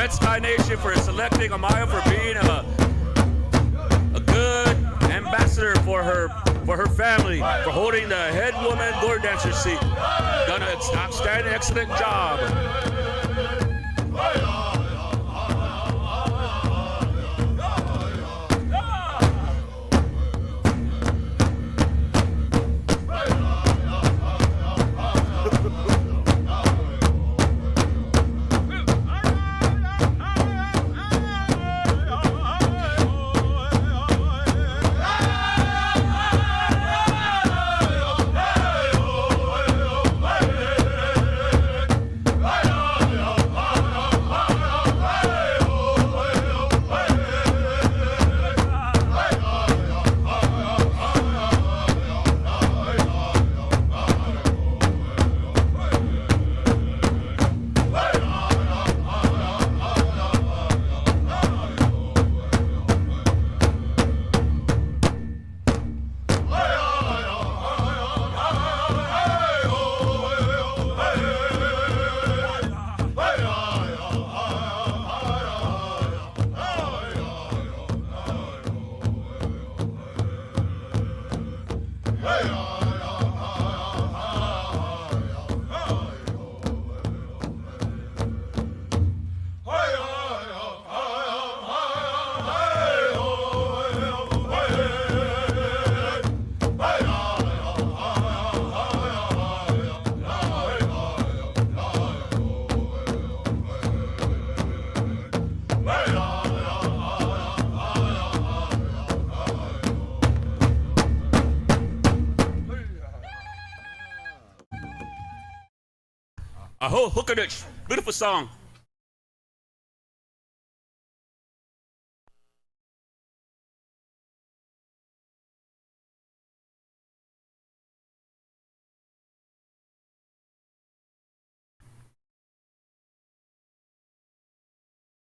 Red Sky Nation for selecting Amaya for being a good ambassador for her family, for holding the head woman gourd dancer seat. Done an outstanding, excellent job. Aho Hookaditch, beautiful song.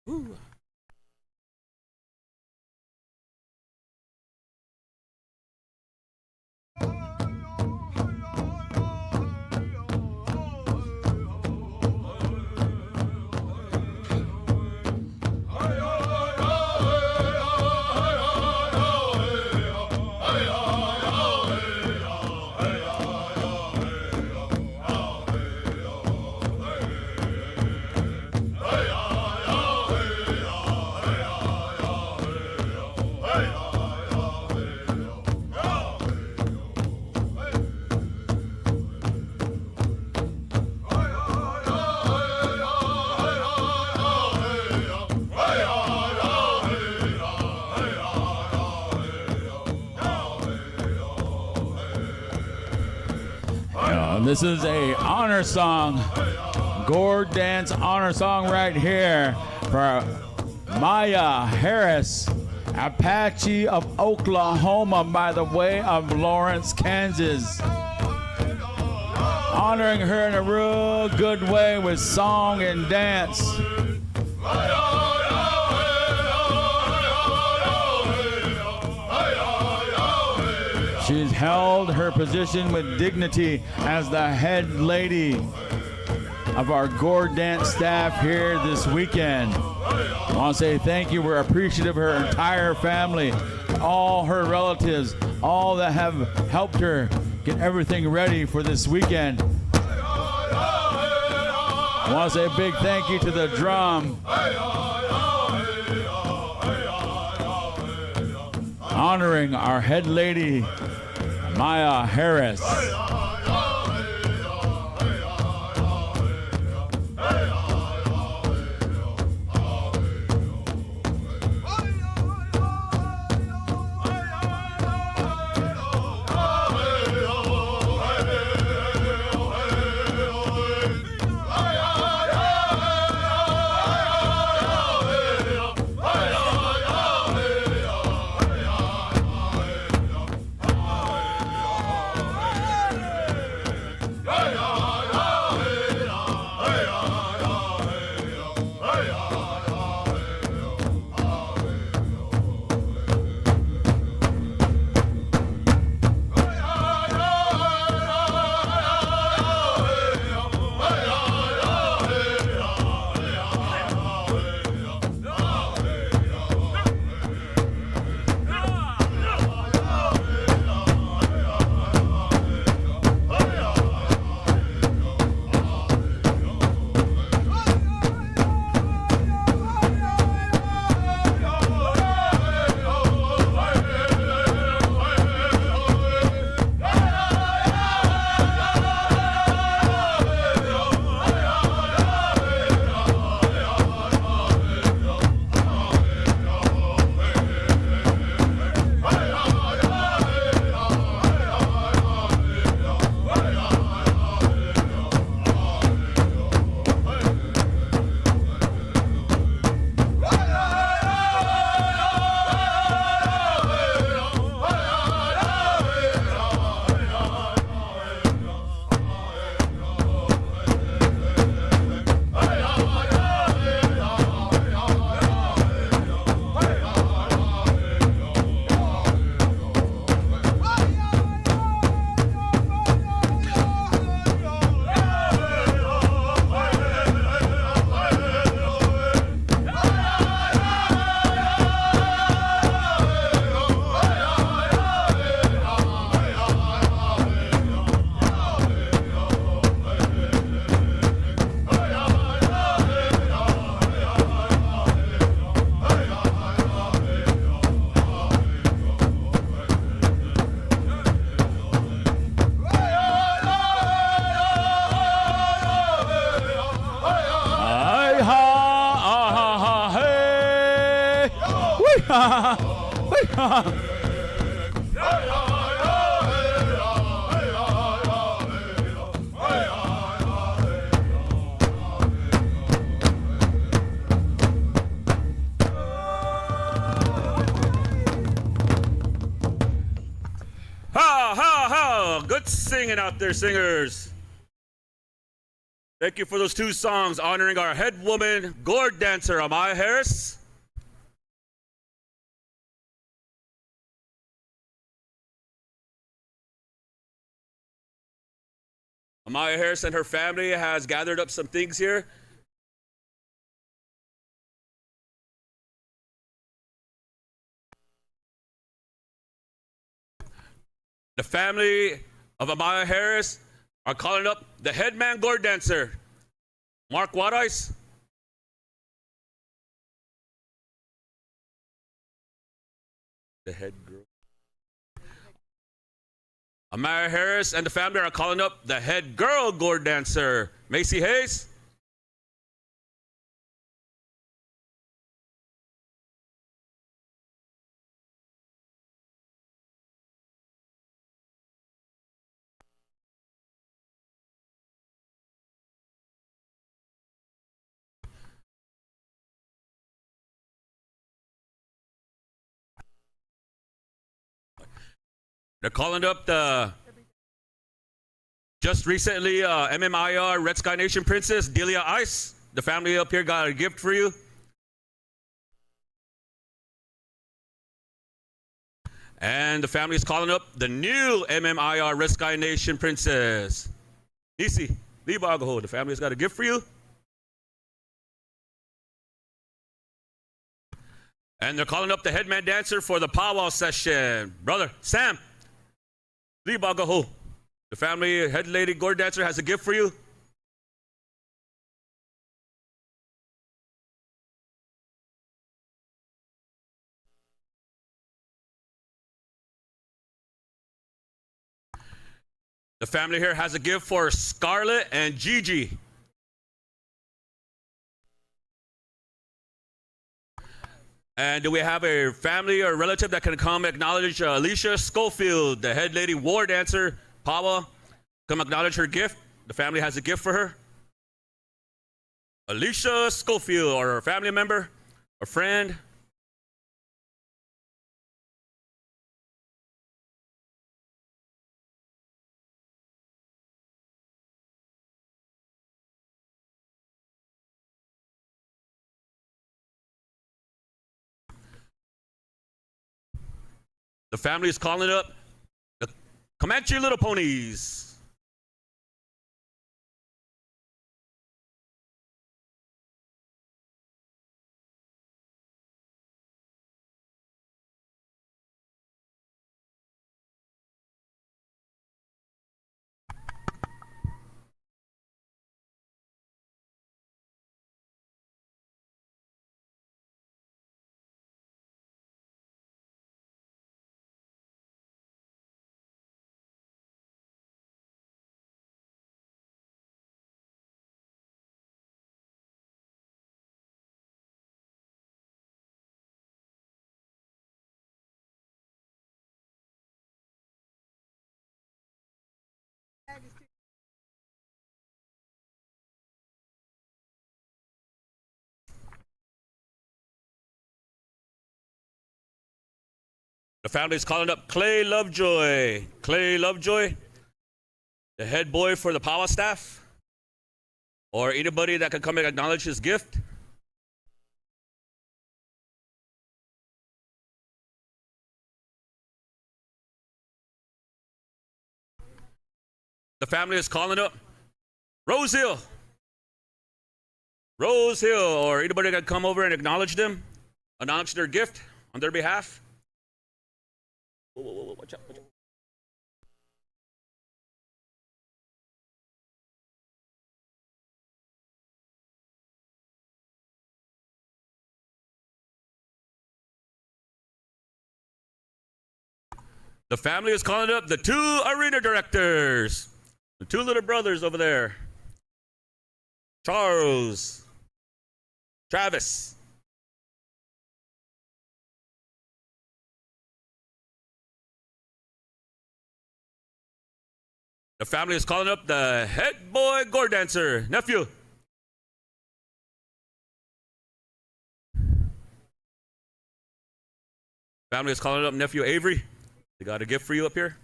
Ooh. This is a honor song, Gourd dance honor song right here for Maya Harris, Apache of Oklahoma by the way of Lawrence, Kansas. Honoring her in a real good way with song and dance. She's held her position with dignity as the head lady of our Gourd dance staff here this weekend. I want to say thank you. We're appreciative of her entire family, all her relatives, all that have helped her get everything ready for this weekend. I want to say a big thank you to the drum, honoring our head lady, Maya Harris. Good singing out there, singers. Thank you for those two songs honoring our head woman, gourd dancer, Amaya Harris. Amaya Harris and her family has gathered up some things here. The family of Amaya Harris are calling up the headman gourd dancer, Mark Wadice. The head girl. Amaya Harris and the family are calling up the head girl gourd dancer, Macy Hayes. They're calling up the just recently MMIR Red Sky Nation Princess, Delia Ice. The family up here got a gift for you. And the family is calling up the new MMIR Red Sky Nation Princess, Nisi Libagaho. The family's got a gift for you. And they're calling up the headman dancer for the powwow session, Brother Sam Libagaho. The family head lady gourd dancer has a gift for you. The family here has a gift for Scarlett and Gigi. And do we have a family or relative that can come acknowledge Alicia Schofield, the head lady war dancer, Powwow? Come acknowledge her gift. The family has a gift for her. Alicia Schofield, or a family member, a friend. The family is calling up the Comanche Little Ponies. The family is calling up Clay Lovejoy. Clay Lovejoy, the head boy for the Powwow staff, or anybody that can come and acknowledge his gift. The family is calling up Rose Hill. Rose Hill, or anybody that can come over and acknowledge them, acknowledge their gift on their behalf. Whoa, watch out, watch out. The family is calling up the two arena directors, the two little brothers over there, Charles, Travis. The family is calling up the head boy gourd dancer, nephew. Family is calling up nephew Avery. They got a gift for you up here.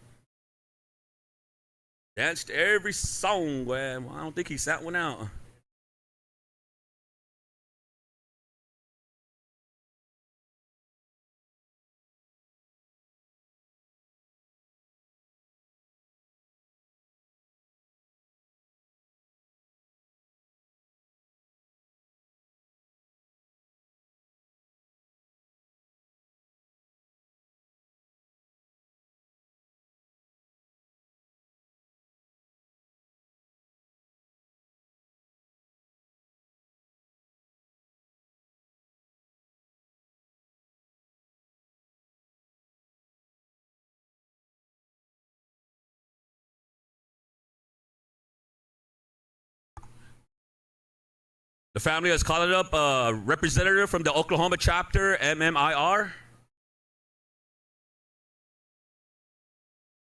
Danced every song. Well, I don't think he sat one out. The family has called up a representative from the Oklahoma chapter, MMIR.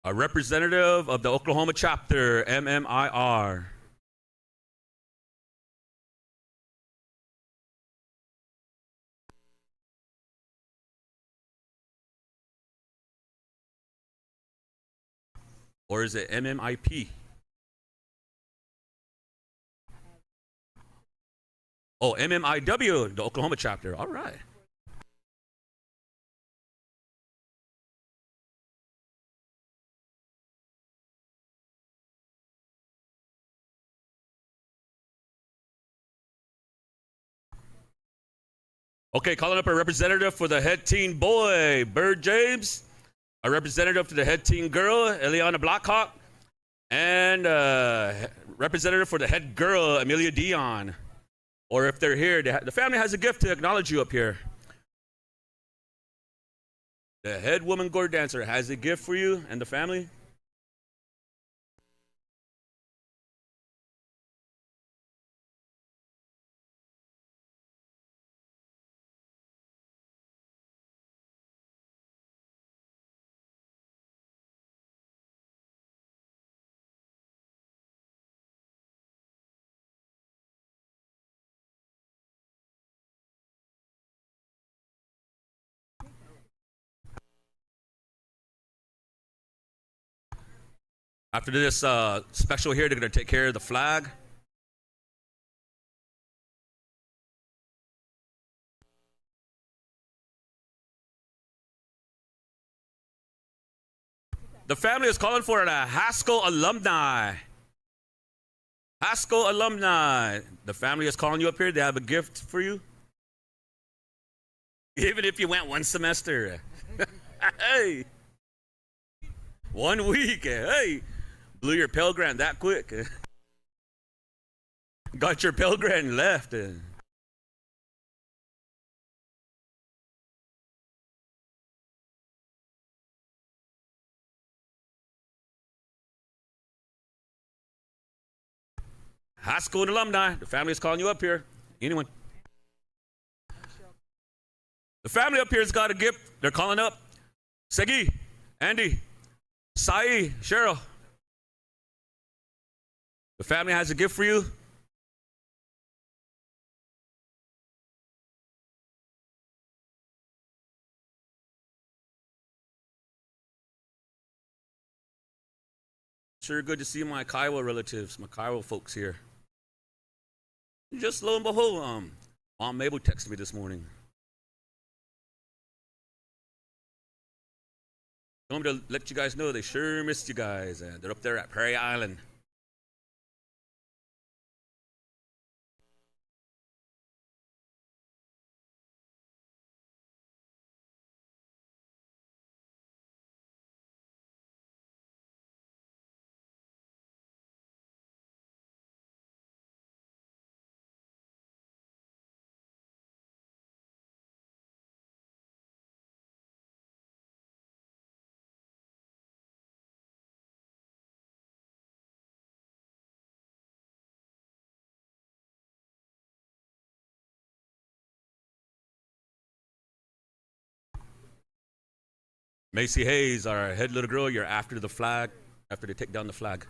A representative of the Oklahoma chapter, MMIR. Or is it MMIP? Oh, MMIW, the Oklahoma chapter. All right. Okay, calling up a representative for the head teen boy, Bird James. A representative for the head teen girl, Eliana Blackhawk. And representative for the head girl, Amelia Dion. Or if they're here, the family has a gift to acknowledge you up here. The head woman gourd dancer has a gift for you and the family. After this special here, they're going to take care of the flag. The family is calling for a Haskell alumni. Haskell alumni. The family is calling you up here. They have a gift for you. Even if you went one semester. Hey. 1 week. Hey. Blew your Pell Grant that quick. Got your Pell Grant and left. High school and alumni. The family is calling you up here. Anyone? The family up here has got a gift. They're calling up Segi, Andy, Sai, Cheryl. The family has a gift for you. Sure good to see my Kiowa relatives, my Kiowa folks here. Just lo and behold, Mom Mabel texted me this morning. Told me to let you guys know they sure missed you guys. They're up there at Prairie Island. Macy Hayes, our head little girl, you're after the flag. after they take down the flag.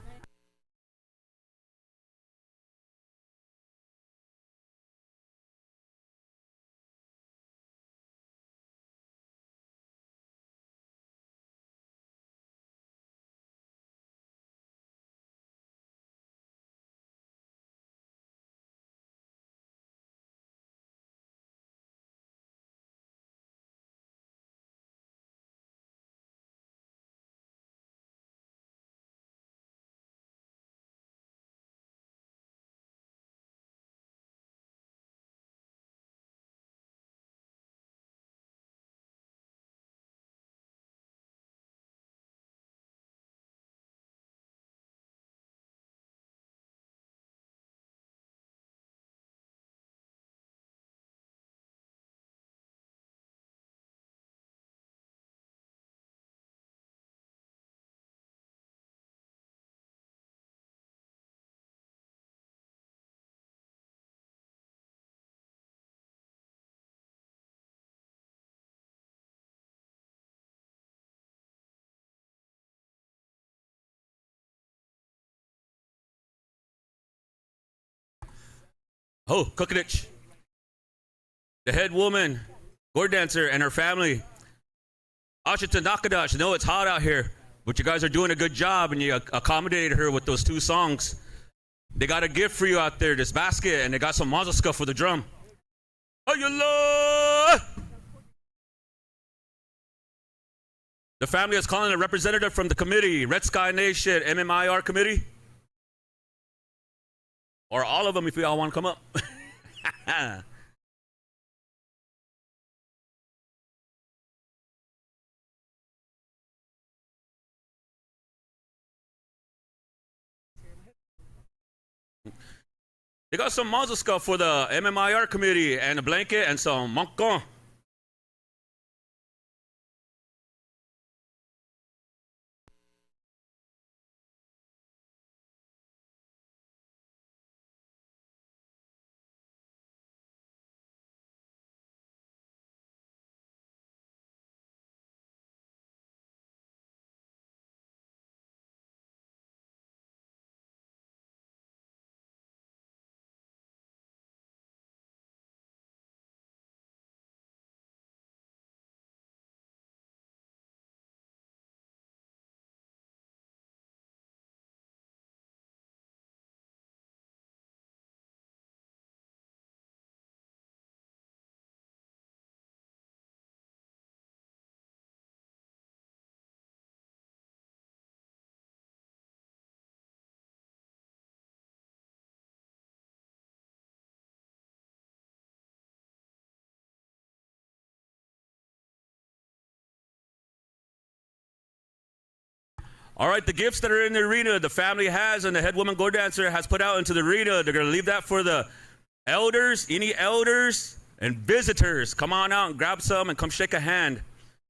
Oh, Kukanich, the head woman, gourd dancer, and her family. Ashita Nakadash, know it's hot out here, but you guys are doing a good job, and you accommodated her with those 2 songs. They got a gift for you out there, this basket, and they got some mazel scuff for the drum. Ayala! The family is calling a representative from the committee, Red Sky Nation, MMIR committee. Or all of them if y'all want to come up. They got some mazel scuff for the MMIR committee and a blanket and some monkon. All right, the gifts that are in the arena, the family has, and the head woman gourd dancer has put out into the arena. They're going to leave that for the elders, any elders and visitors. Come on out and grab some and come shake a hand.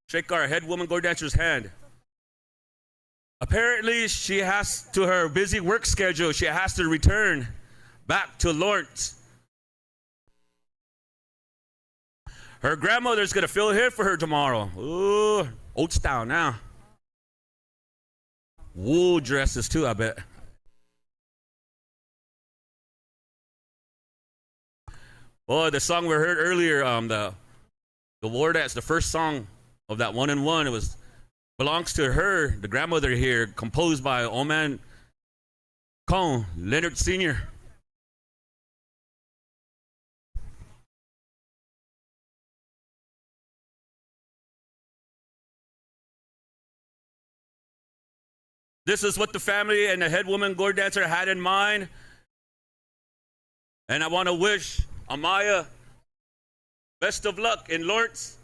Shake our head woman gourd dancer's hand. Apparently, she has, to her busy work schedule, she has to return back to Lawrence. Her grandmother's going to fill here for her tomorrow. Ooh, old style now. Wool dresses too, I bet. Well, the song we heard earlier, the war dance, the first song of that 1-in-1, it was belongs to her, the grandmother here, composed by Oman Kong, Leonard Sr. This is what the family and the head woman gourd dancer had in mind. And I want to wish Amaya best of luck in Lawrence.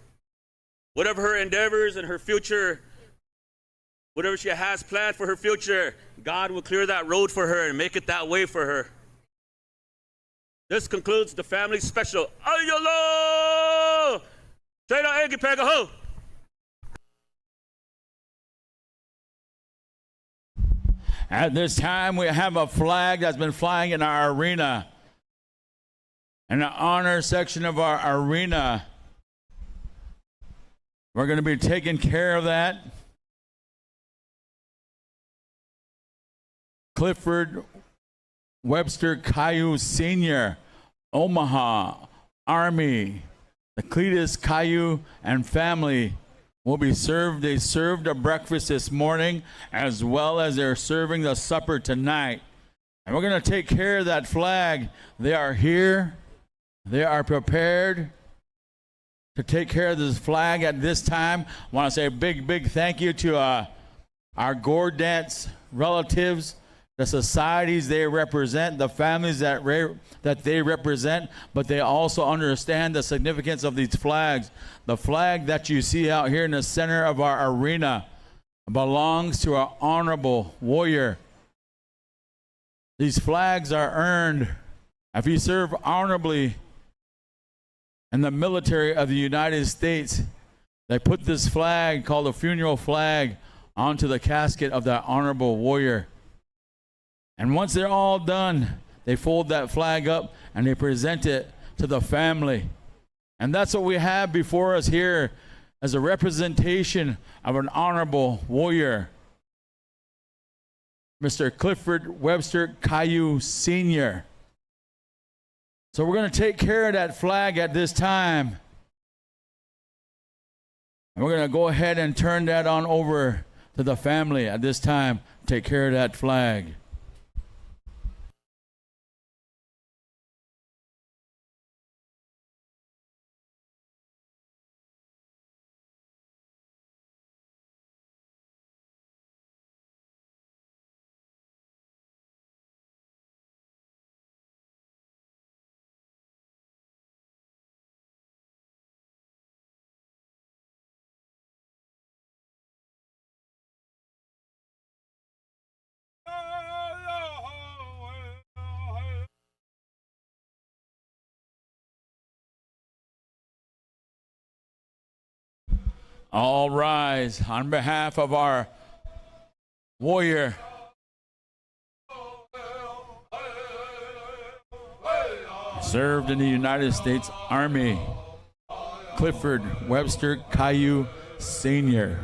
Whatever her endeavors and her future, whatever she has planned for her future, God will clear that road for her and make it that way for her. This concludes the family special. Ayala! Tena egi pega ho! At this time, we have a flag that's been flying in our arena. In the honor section of our arena, we're going to be taking care of that. Clifford Webster Caillou Sr., Omaha, Army. The Cletus Caillou and family will be served. They served a breakfast this morning as well as they're serving the supper tonight. And we're going to take care of that flag. They are here. They are prepared to take care of this flag at this time. I want to say a big thank you to our Gourd dance relatives, the societies they represent, the families that they represent, but they also understand the significance of these flags. The flag that you see out here in the center of our arena belongs to our honorable warrior. These flags are earned if you serve honorably in the military of the United States. They put this flag, called the funeral flag, onto the casket of that honorable warrior. And once they're all done, they fold that flag up and they present it to the family. And that's what we have before us here as a representation of an honorable warrior, Mr. Clifford Webster Caillou Sr. So we're going to take care of that flag at this time. And we're going to go ahead and turn that on over to the family at this time. Take care of that flag. All rise on behalf of our warrior. Served in the United States Army, Clifford Webster Caillou Sr.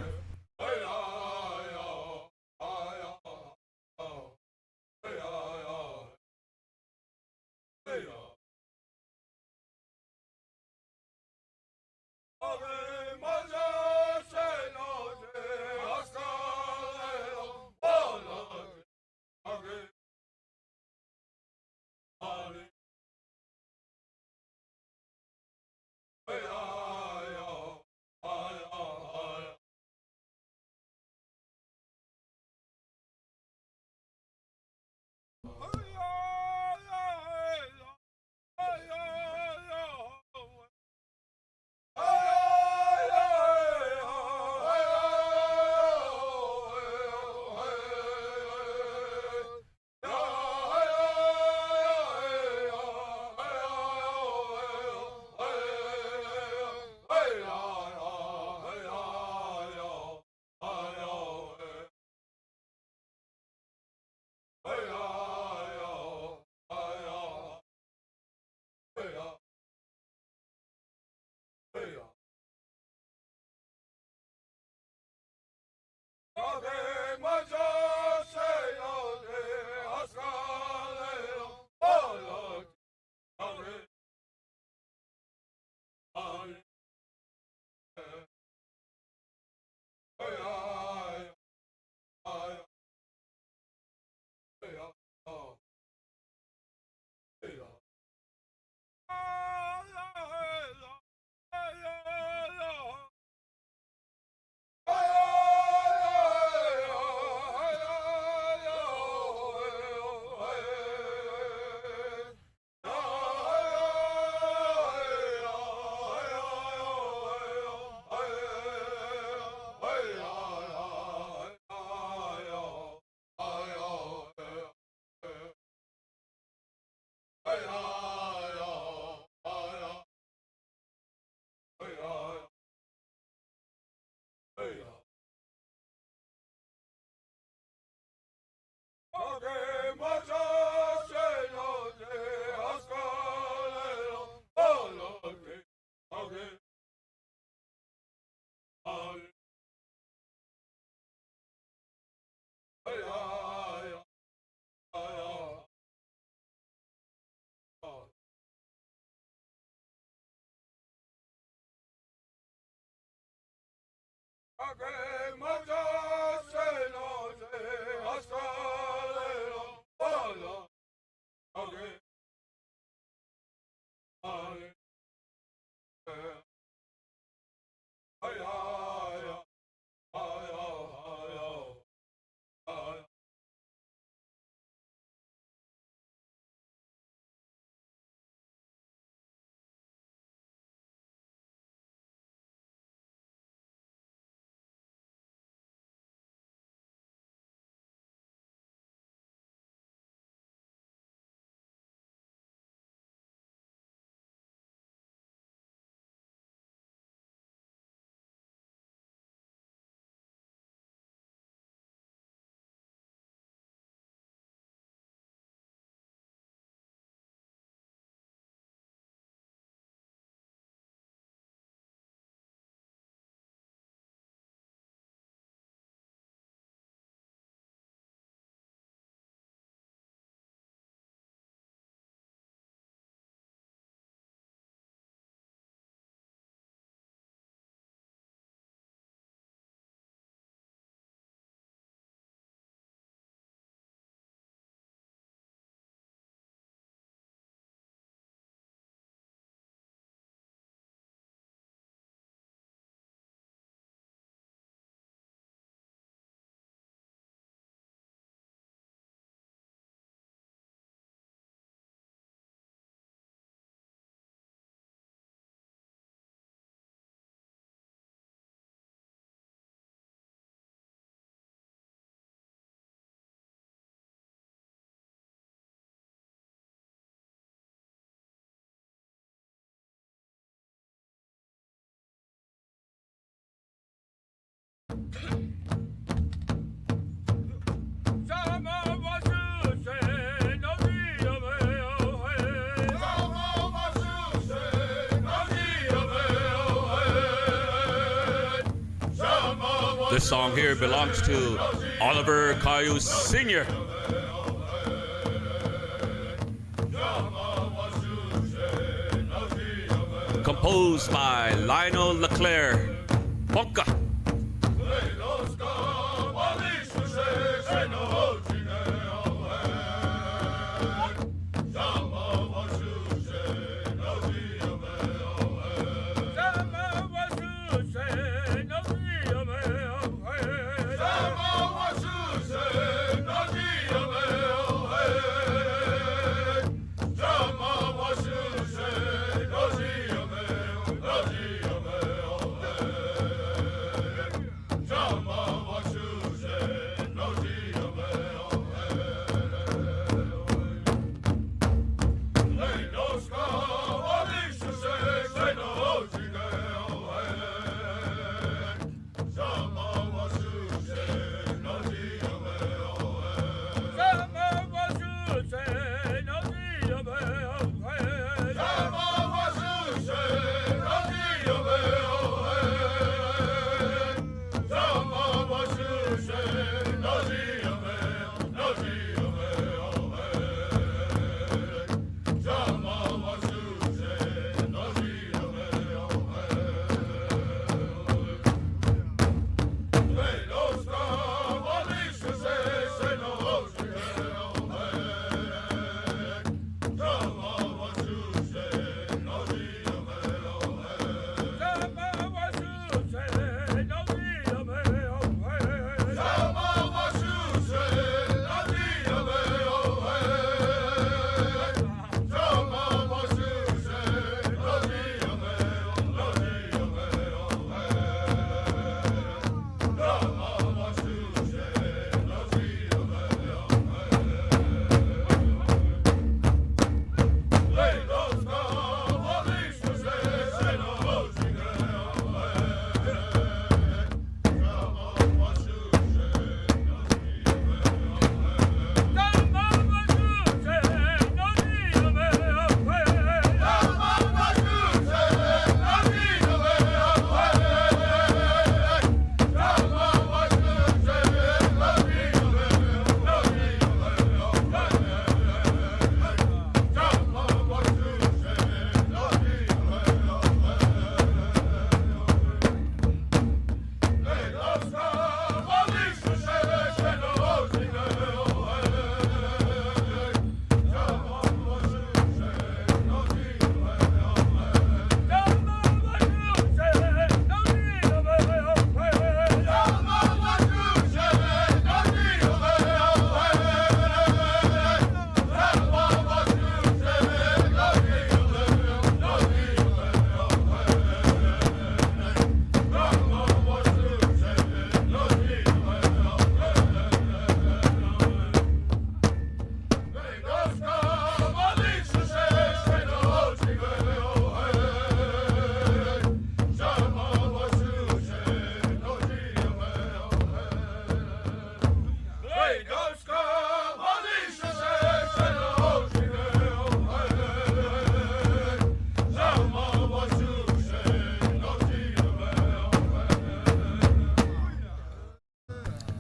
This song here belongs to Oliver Cayuse Sr. Composed by Lionel LeClaire. Polka.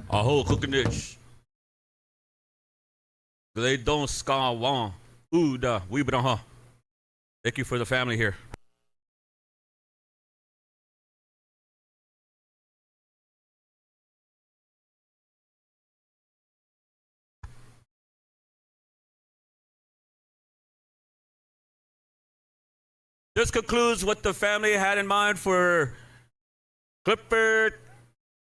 Aho Kukanich. They don't ska wan. Ooh da weebraha. Thank you for the family here. This concludes what the family had in mind for Clifford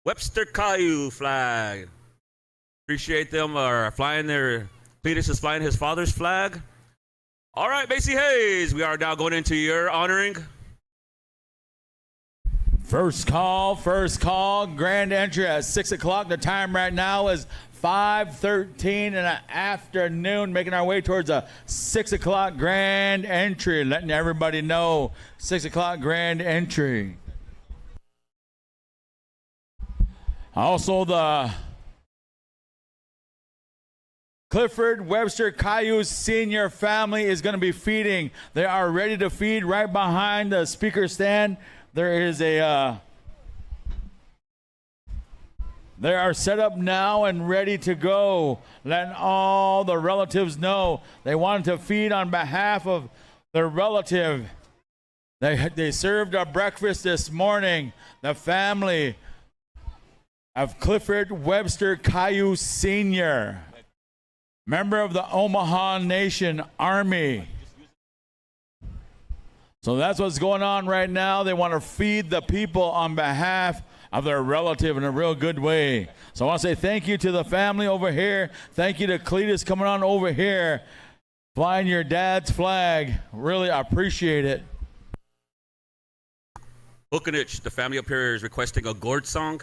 Webster Caillou flag. Appreciate them flying their. Cletus is flying his father's flag. All right, Macy Hayes, we are now going into your honoring. First call, grand entry at 6 o'clock. The time right now is 5:13 in the afternoon, making our way towards a 6 o'clock grand entry, letting everybody know 6 o'clock grand entry. Also, the Clifford Webster Caillou Senior family is going to be feeding. They are ready to feed right behind the speaker stand. There is they are set up now and ready to go, letting all the relatives know they wanted to feed on behalf of their relative. They served a breakfast this morning. The family of Clifford Webster Caillou Sr., member of the Omaha Nation Army. So that's what's going on right now. They want to feed the people on behalf of their relative in a real good way. So I want to say thank you to the family over here. Thank you to Cletus coming on over here, flying your dad's flag. Really appreciate it. Bukanich, the family up here is requesting a Gourd song.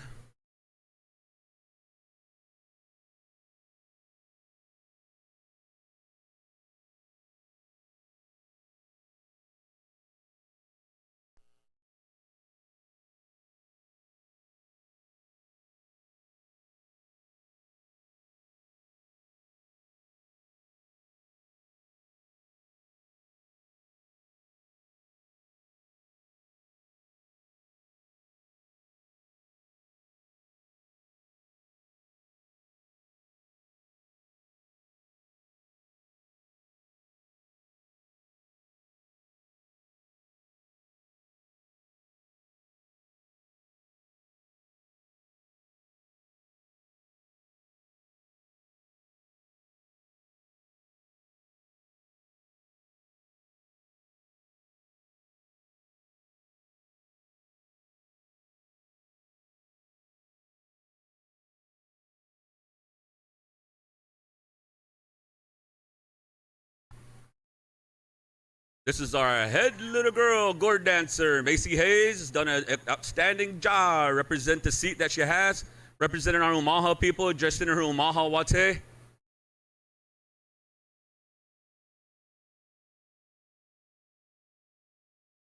This is our head little girl gourd dancer, Macy Hayes, has done an outstanding job. Represent the seat that she has, representing our Omaha people, dressed in her Omaha wate.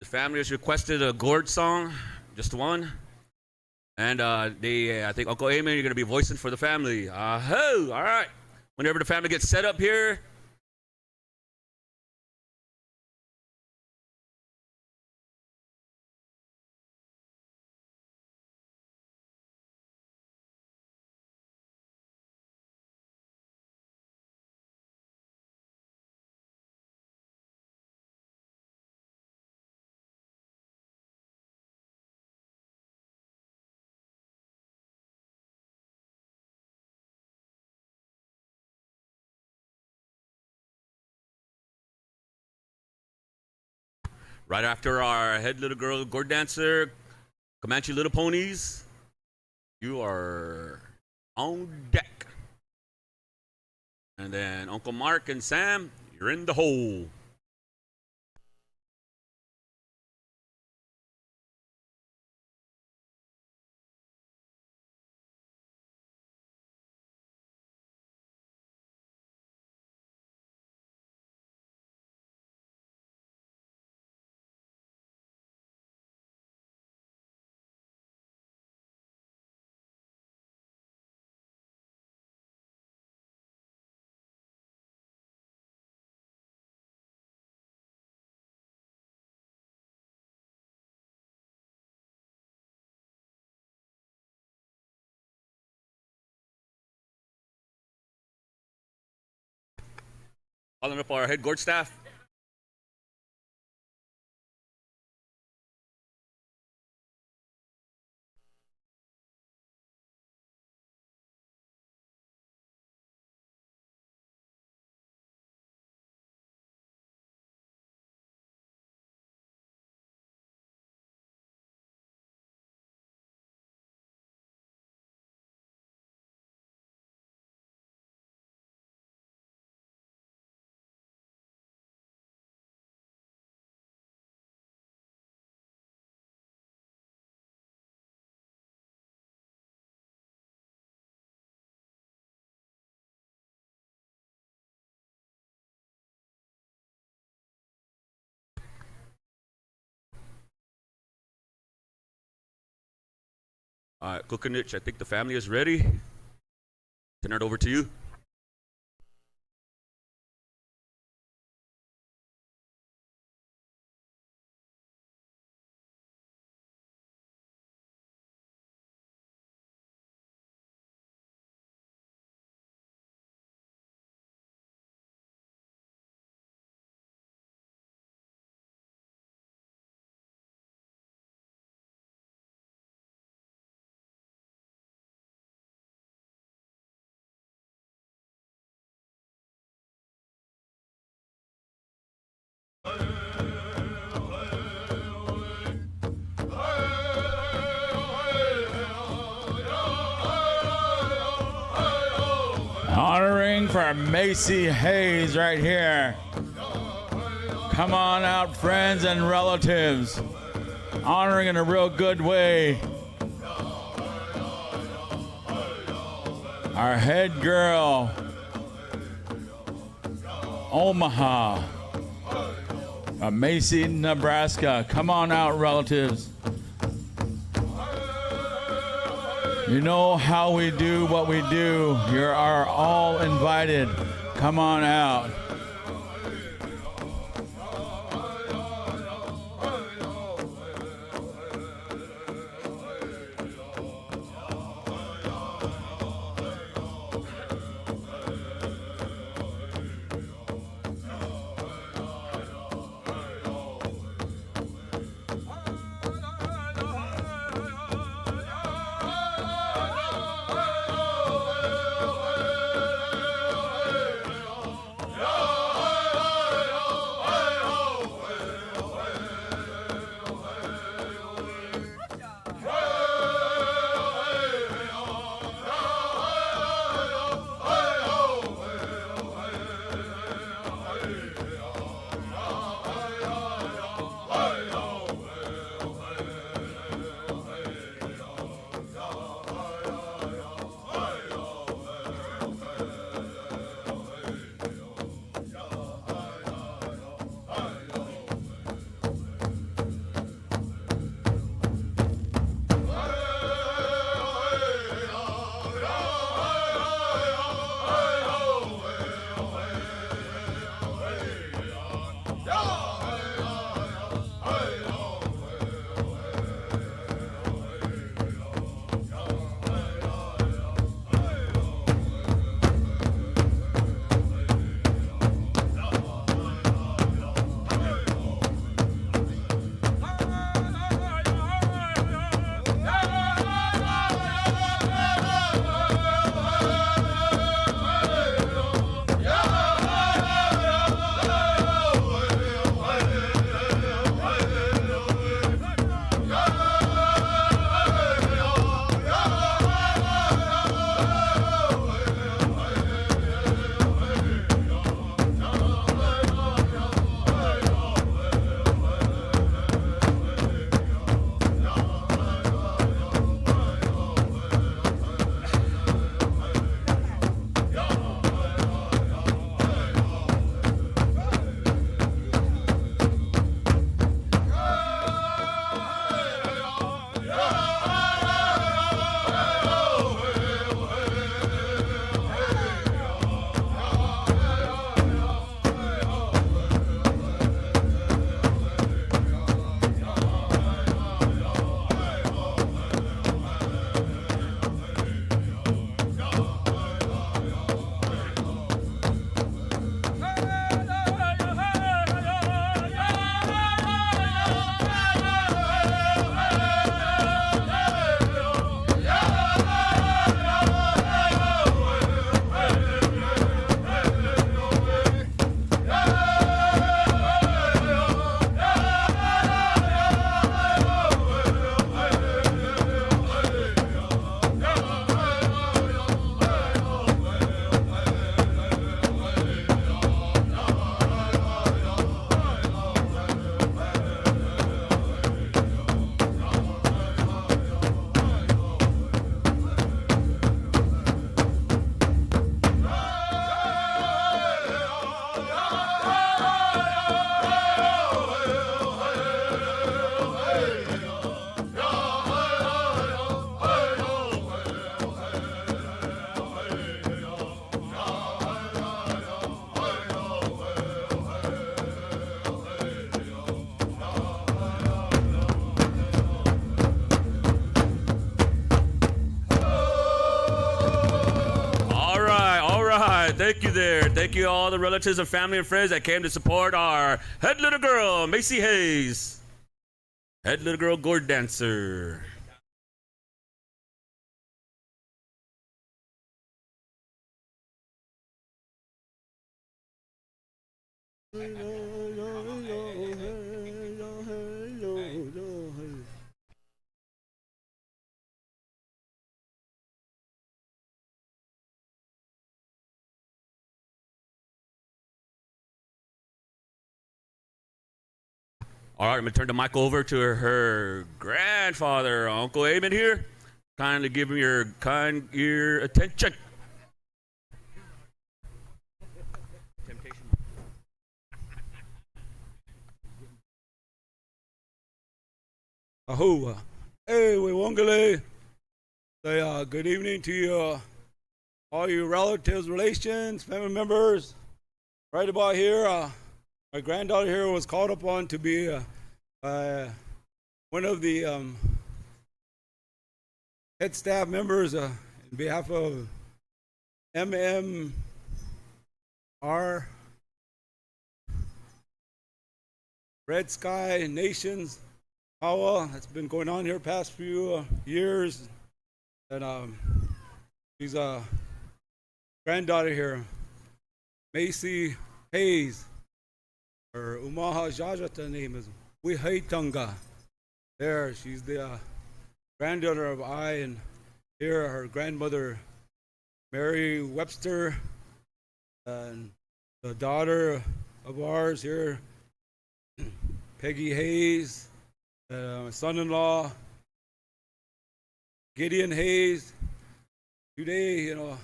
The family has requested a gourd song, just one. And I think Uncle Eamon, you're going to be voicing for the family. All right. Whenever the family gets set up here, right after our head little girl gourd dancer, Comanche Little Ponies, you are on deck. And then Uncle Mark and Sam, you're in the hole. Calling up our head Gourd staff. All right, Kukanich, I think the family is ready. Turn it over to you. Honoring for Macy Hayes right here. Come on out, friends and relatives. Honoring in a real good way. Our head girl, Omaha, Macy, Nebraska. Come on out, relatives. You know how we do what we do. You are all invited. Come on out. right. Thank you there. Thank you all the relatives and family and friends that came to support our head little girl, Macy Hayes. Head little girl gourd dancer. All right, I'm going to turn the mic over to her grandfather, Uncle Eamon here. Kindly give him your kind ear attention. Ahoo. Hey, we wongale. Say good evening to you, all you relatives, relations, family members. Right about here, my granddaughter here was called upon to be one of the head staff members in behalf of MMIR Red Sky Nations Powwow. That's been going on here past few years. And she's a granddaughter here, Macy Hayes. Her Umaha Jajata name is Wihaitanga. There, she's the granddaughter of I, and here her grandmother, Mary Webster, and the daughter of ours here, Peggy Hayes, son-in-law, Gideon Hayes. Today, you know,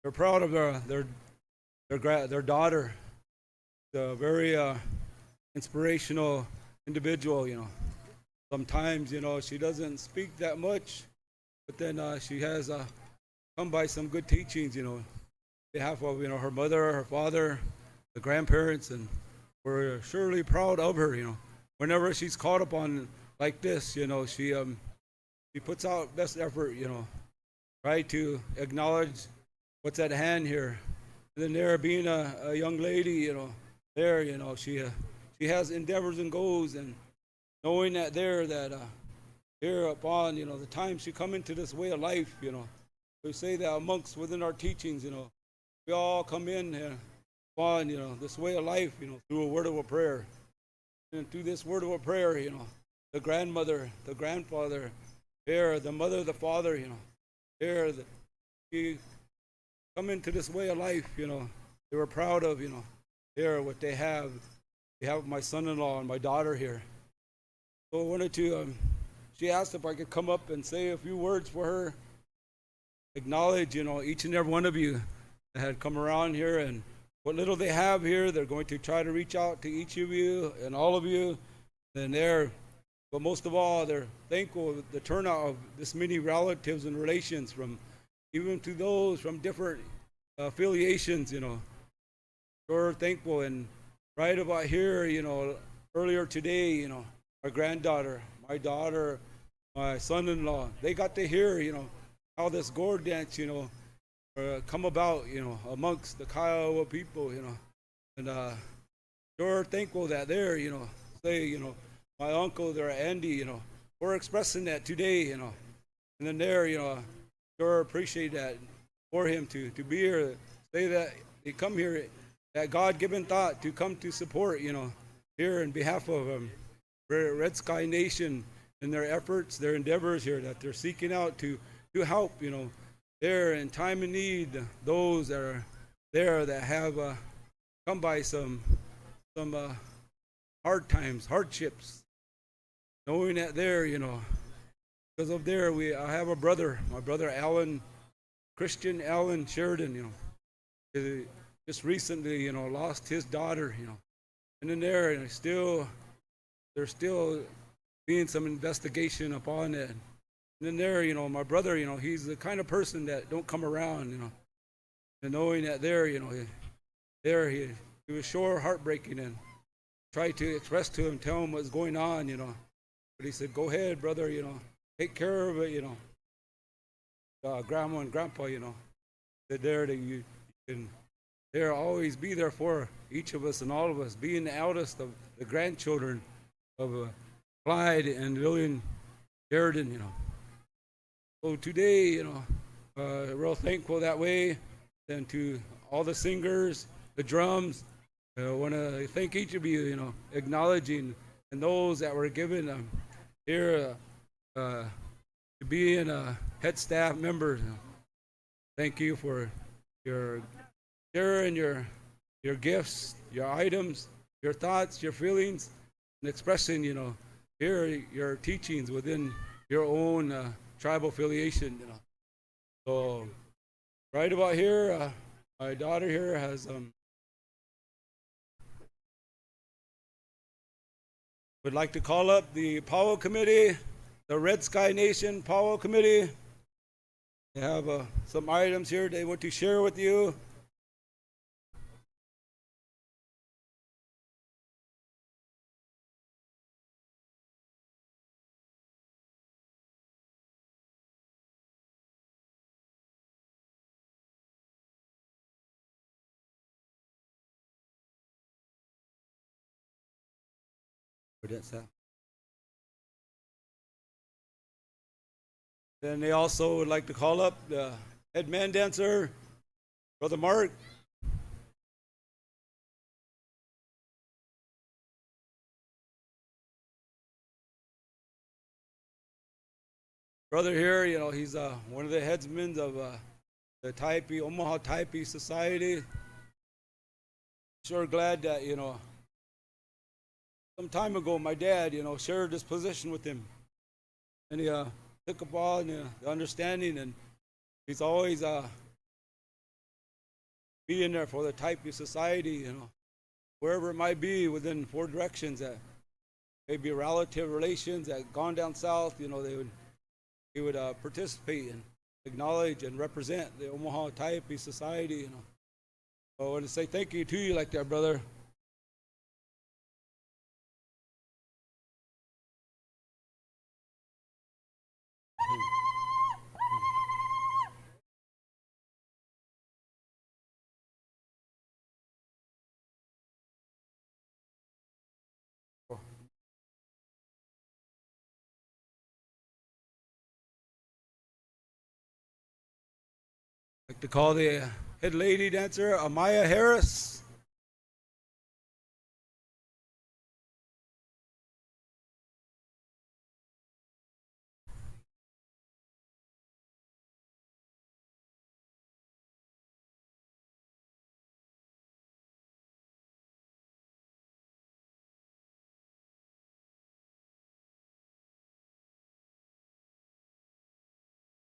they're proud of their daughter, a very inspirational individual. You know, sometimes, you know, she doesn't speak that much, but then she has come by some good teachings. You know, on behalf of, you know, her mother, her father, the grandparents, and we're surely proud of her. You know, whenever she's called upon like this, you know, she puts out best effort. You know, try to acknowledge what's at hand here. And then there, being a young lady, you know, there, you know, she has endeavors and goals, and knowing that here upon, you know, the time she come into this way of life, you know, we say that amongst within our teachings, you know, we all come in here upon, you know, this way of life, you know, through a word of a prayer. And through this word of a prayer, you know, the grandmother, the grandfather, here, the mother, the father, you know, here, you come into this way of life, you know, they were proud of, you know, here what they have. They have my son-in-law and my daughter here. So I wanted to, she asked if I could come up and say a few words for her, acknowledge, you know, each and every one of you that had come around here, and what little they have here, they're going to try to reach out to each of you and all of you. And but most of all, they're thankful of the turnout of this many relatives and relations, from even to those from different affiliations, you know. We're thankful. And right about here, you know, earlier today, you know, my granddaughter, my daughter, my son-in-law, they got to hear, you know, how this gourd dance, you know, come about, you know, amongst the Kiowa people, you know. And we're thankful that they're, you know, say, you know, my uncle there, Andy, you know, we're expressing that today, you know. And then there, you know, sure appreciate that for him to be here, say that they come here, that God-given thought to come to support, you know, here in behalf of Red Sky Nation and their efforts, their endeavors here, that they're seeking out to help, you know, there in time of need, those that are there that have come by some hard times, hardships, knowing that there, you know, because of there, I have a brother, my brother Alan, Christian Alan Sheridan, you know, just recently, you know, lost his daughter, you know, and then there, and there's still being some investigation upon it. And then there, you know, my brother, you know, he's the kind of person that don't come around, you know, and knowing that there, you know, he was sure heartbreaking, and tried to express to him, tell him what's going on, you know, but he said, go ahead, brother, you know, take care of it, you know. Grandma and grandpa, you know, said there that you And they'll always be there for each of us and all of us, being the eldest of the grandchildren of Clyde and Lillian Sheridan, So today, real thankful that way. And to all the singers, the drums, I want to thank each of you, acknowledging and those that were given here to being head staff members. Thank you for your sharing your gifts, your items, your thoughts, your feelings, and expressing, here your teachings within your own tribal affiliation. So right about here, my daughter here has would like to call up the Powwow Committee, the Red Sky Nation Powwow Committee. They have some items here they want to share with you. Then they also would like to call up the head man dancer, Brother Mark. Brother here, he's one of the headsmen of the Taipei, Omaha Taipei Society. Sure glad that, some time ago my dad, shared this position with him. And he took up on the understanding, and he's always being there for the Taipei Society, wherever it might be within 4 directions that maybe relative relations that gone down south, he would participate and acknowledge and represent the Omaha Taipei Society. So I want to say thank you to you like that, brother. I'd like to call the head lady dancer, Amaya Harris.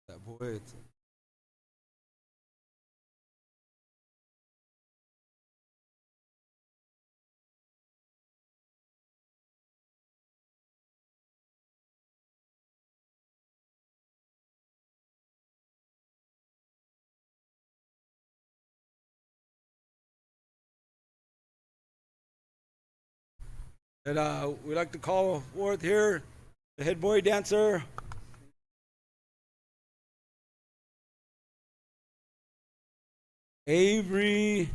That boy, and we'd like to call forth here the head boy dancer, Avery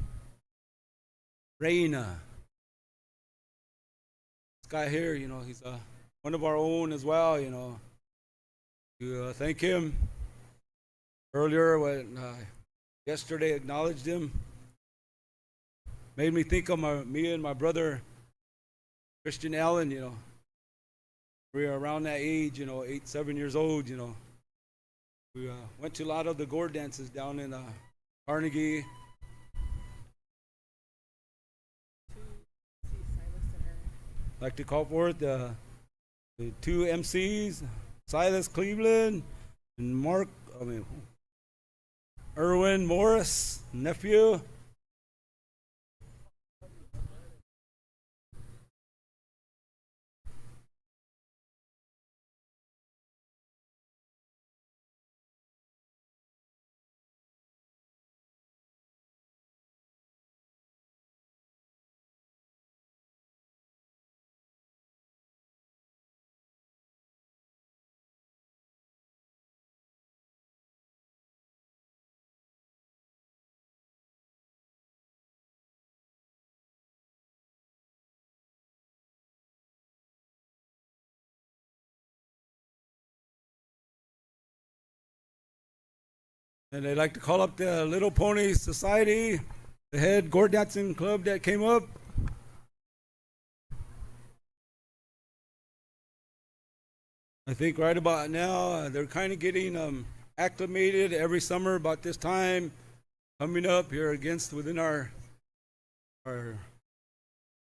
Reyna. This guy here, he's one of our own as well, to thank him earlier when yesterday acknowledged him. Made me think of me and my brother Christian Allen. We were around that age, 8, 7 years old. We went to a lot of the Gourd dances down in Carnegie. I'd like to call forth the 2 MCs, Silas Cleveland and Erwin Morris, nephew. And I'd like to call up the Little Pony Society, the head Gourd dancing club that came up. I think right about now they're kind of getting acclimated every summer about this time, coming up here against within our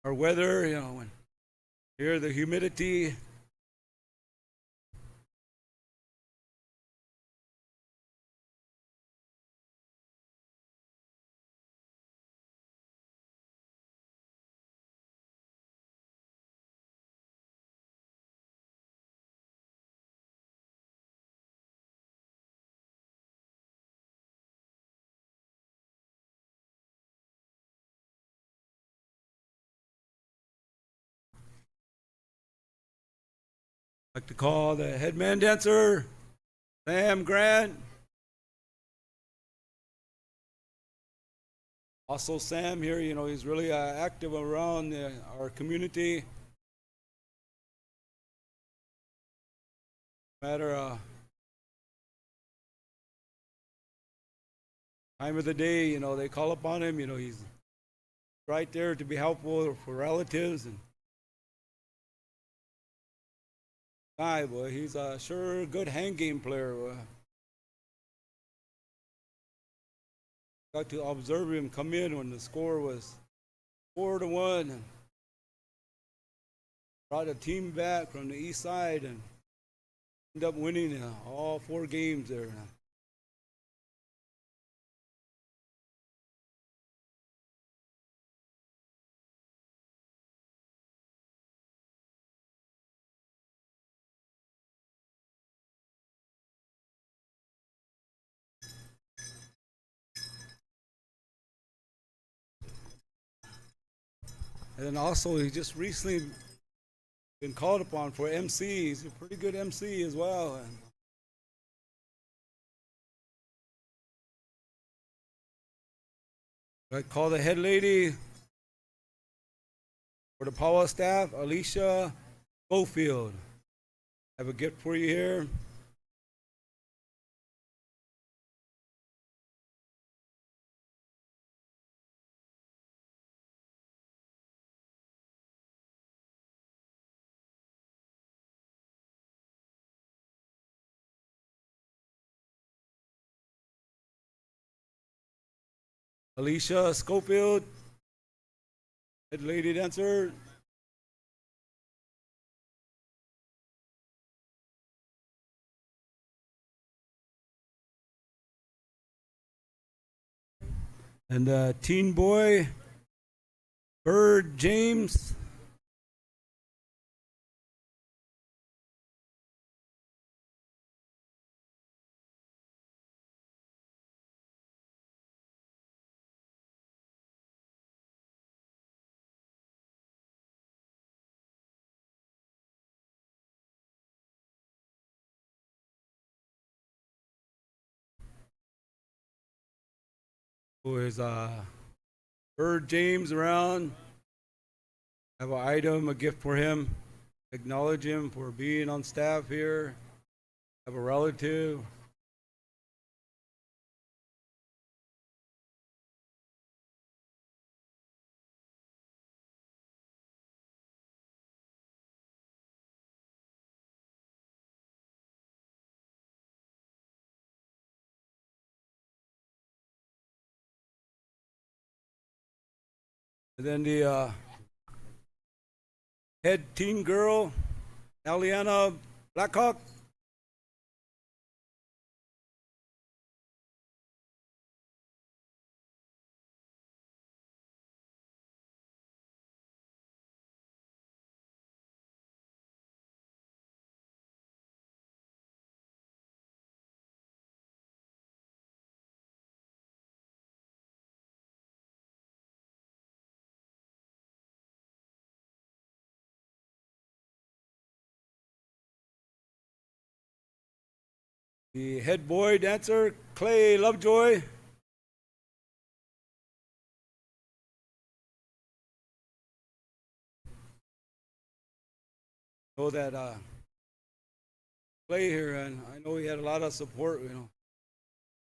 weather, you know, when here the humidity. I'd like to call the head man dancer, Sam Grant. Also Sam here, you know, he's really active around our community. Matter time of the day, you know, they call upon him, you know, he's right there to be helpful for relatives. And guy, boy, he's a sure good hand game player. Got to observe him come in when the score was 4-1, and brought a team back from the east side and ended up winning all 4 games there. And then also, he just recently been called upon for MC. He's a pretty good MC as well. And I call the head lady for the Powwow staff, Alicia Schofield. I have a gift for you here. Alicia Schofield, head lady dancer. And teen boy, Bird James. Who is Bird James around? I have an item, a gift for him. Acknowledge him for being on staff here. I have a relative. And then the head teen girl, Aliana Blackhawk. The head boy dancer, Clay Lovejoy. Know that Clay here, and I know he had a lot of support, you know.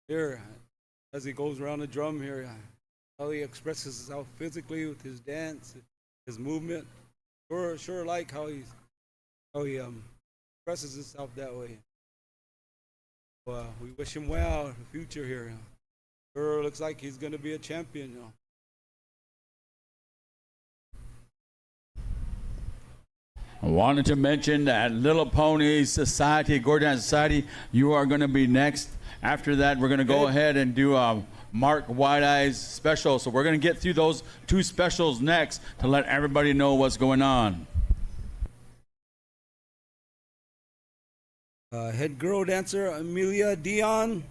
here as he goes around the drum here, how he expresses himself physically with his dance, his movement. Sure like how he expresses himself that way. We wish him well in the future here. Sure looks like he's going to be a champion. I wanted to mention that Little Pony Society, Gourd Dance Society, you are going to be next. After that, we're going to go ahead and do a Mark Wide Eyes special. So we're going to get through those two specials next to let everybody know what's going on. Head girl dancer Amelia Dion.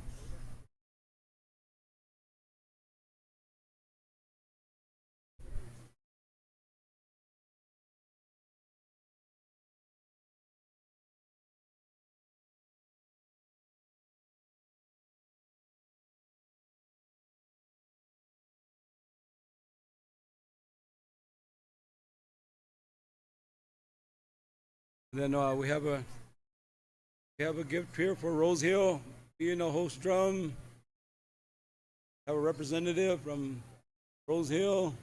Then we have a gift here for Rose Hill, being a host drum. Have a representative from Rose Hill.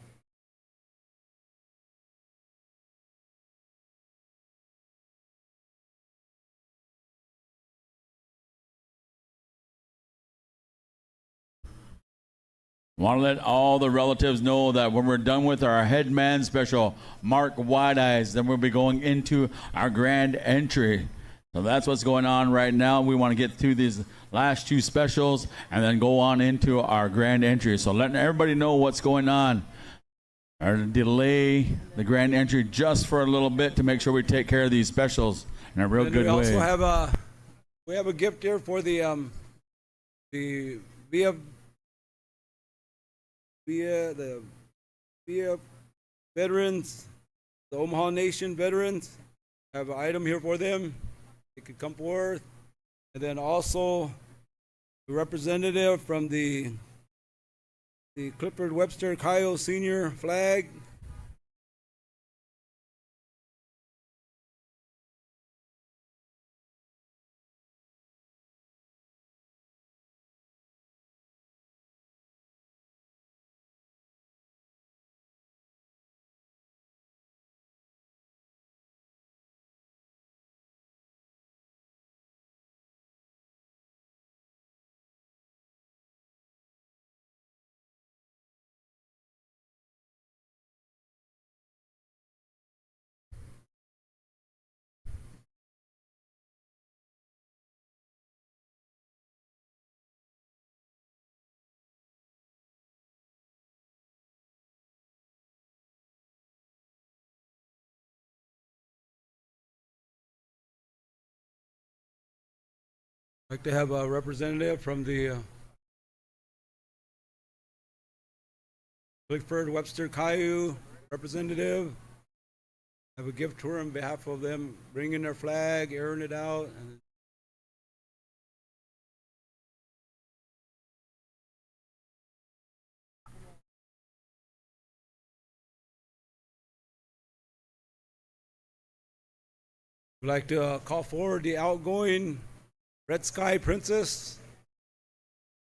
Want to let all the relatives know that when we're done with our headman special, Mark Wide Eyes, then we'll be going into our grand entry. So that's what's going on right now. We want to get through these last two specials and then go on into our grand entry. So letting everybody know what's going on. Or delay the grand entry just for a little bit to make sure we take care of these specials in a real good way. We also have a gift here for the VF veterans, the Omaha Nation veterans. I have an item here for them. They could come forth. And then also the representative from the Clifford Webster Kyle Senior flag. I'd like to have a representative from the Clifford Webster Caillou representative. Have a gift tour on behalf of them, bringing their flag, airing it out. And I'd like to call forward the outgoing Red Sky Princess,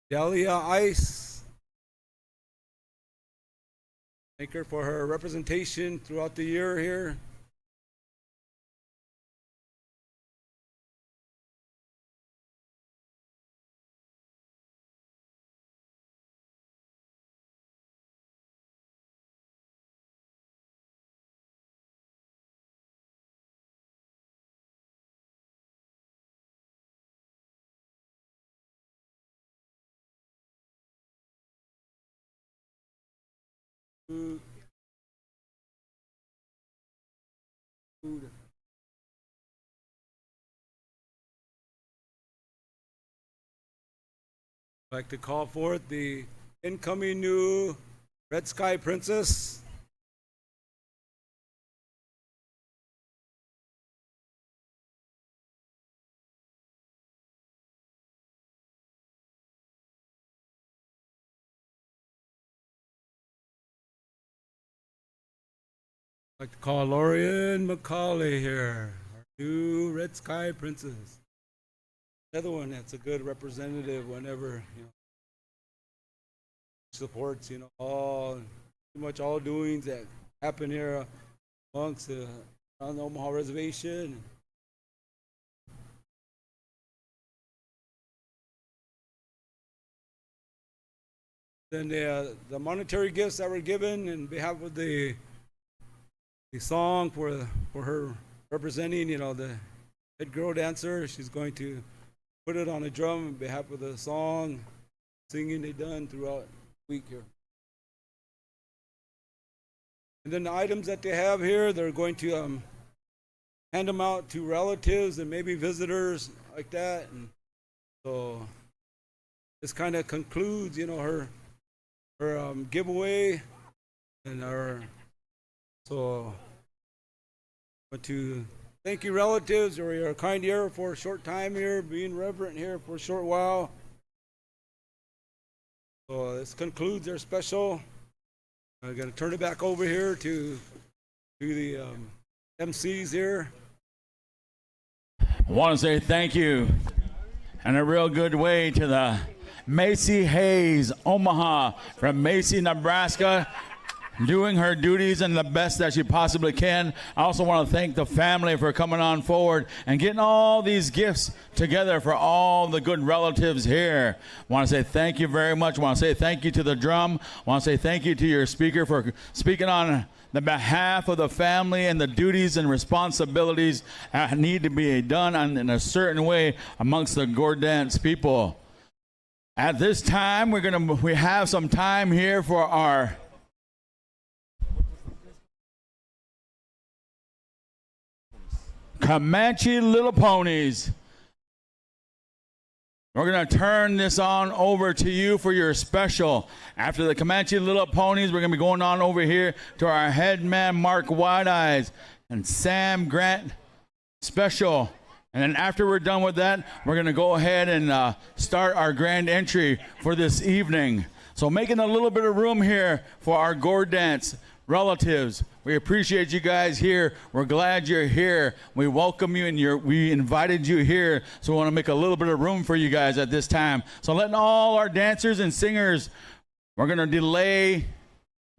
Dahlia Ice. Thank her for her representation throughout the year here. Food. I'd like to call forth the incoming new Red Sky Princess. I'd like to call Lorian McCauley here, our new Red Sky Princess. Another one that's a good representative whenever, supports, all pretty much all doings that happen here amongst on the Omaha Reservation. Then the monetary gifts that were given in behalf of the song for her representing, the head girl dancer. She's going to put it on a drum on behalf of the song, singing they done throughout the week here. And then the items that they have here, they're going to hand them out to relatives and maybe visitors like that. And so this kind of concludes, her giveaway and but to thank you relatives or your kind ear for a short time here, being reverent here for a short while. So this concludes their special. I'm going to turn it back over here to the MCs here. I want to say thank you in a real good way to the Macy Hayes Omaha from Macy, Nebraska, doing her duties and the best that she possibly can. I also want to thank the family for coming on forward and getting all these gifts together for all the good relatives here. I want to say thank you very much. I want to say thank you to the drum. I want to say thank you to your speaker for speaking on the behalf of the family and the duties and responsibilities that need to be done in a certain way amongst the Gourd dance people. At this time, we have some time here for our Comanche Little Ponies. We're going to turn this on over to you for your special. After the Comanche Little Ponies, we're going to be going on over here to our head man, Mark Wide Eyes, and Sam Grant special. And then after we're done with that, we're going to go ahead and start our grand entry for this evening. So making a little bit of room here for our Gourd dance relatives. We appreciate you guys here. We're glad you're here. We welcome you, and we invited you here. So we want to make a little bit of room for you guys at this time. So letting all our dancers and singers, we're going to delay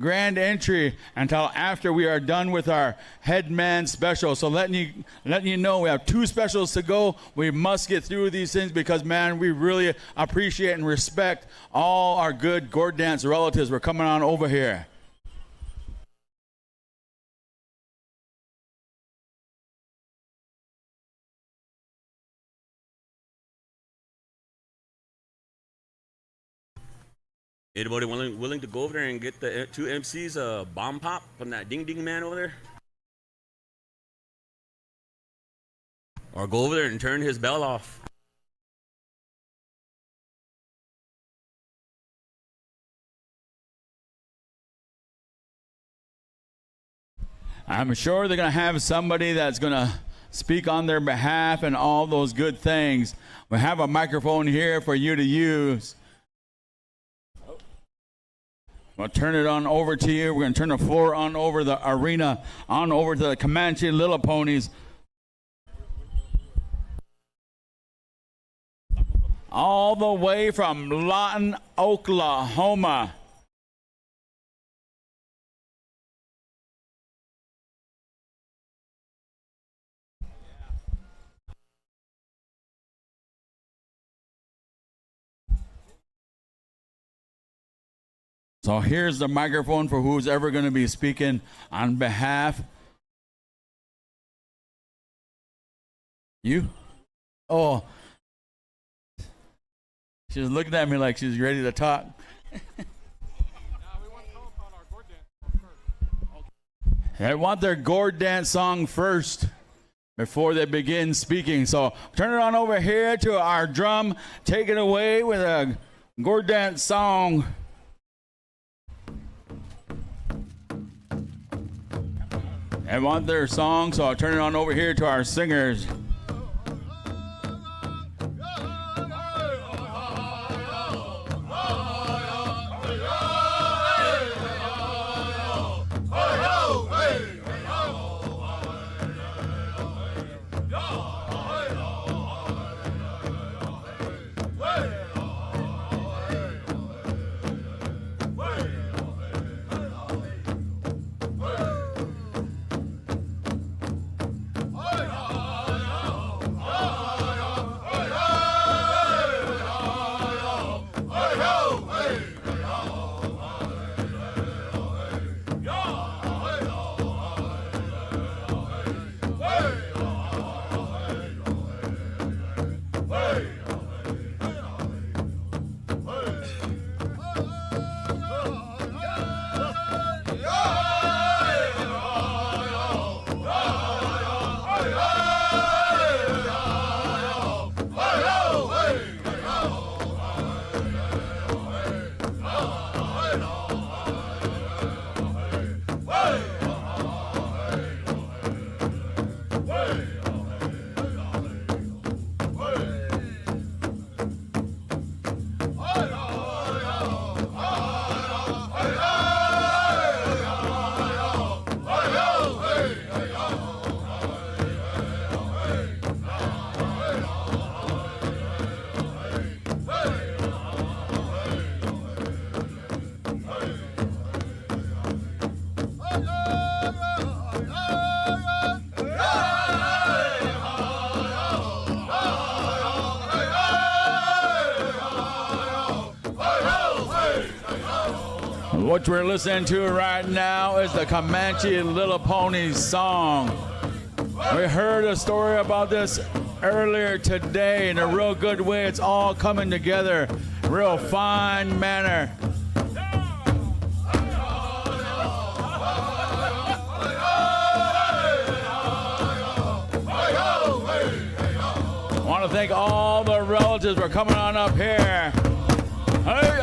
grand entry until after we are done with our headman special. So letting you know we have 2 specials to go. We must get through these things because, man, we really appreciate and respect all our good Gourd dance relatives. We're coming on over here. Anybody willing to go over there and get the 2 MCs a bomb pop from that ding ding man over there? Or go over there and turn his bell off. I'm sure they're going to have somebody that's going to speak on their behalf and all those good things. We have a microphone here for you to use. We'll turn it on over to you. We're going to turn the floor on over the arena, on over to the Comanche Little Ponies. All the way from Lawton, Oklahoma. So here's the microphone for who's ever going to be speaking on behalf. You? Oh. She's looking at me like she's ready to talk. They want their Gourd dance song first before they begin speaking. So turn it on over here to our drum. Take it away with a Gourd dance song. They want their song, so I'll turn it on over here to our singers. What we're listening to right now is the Comanche Little Ponies song. We heard a story about this earlier today in a real good way. It's all coming together, real fine manner. I want to thank all the relatives for coming on up here. Hey, hey,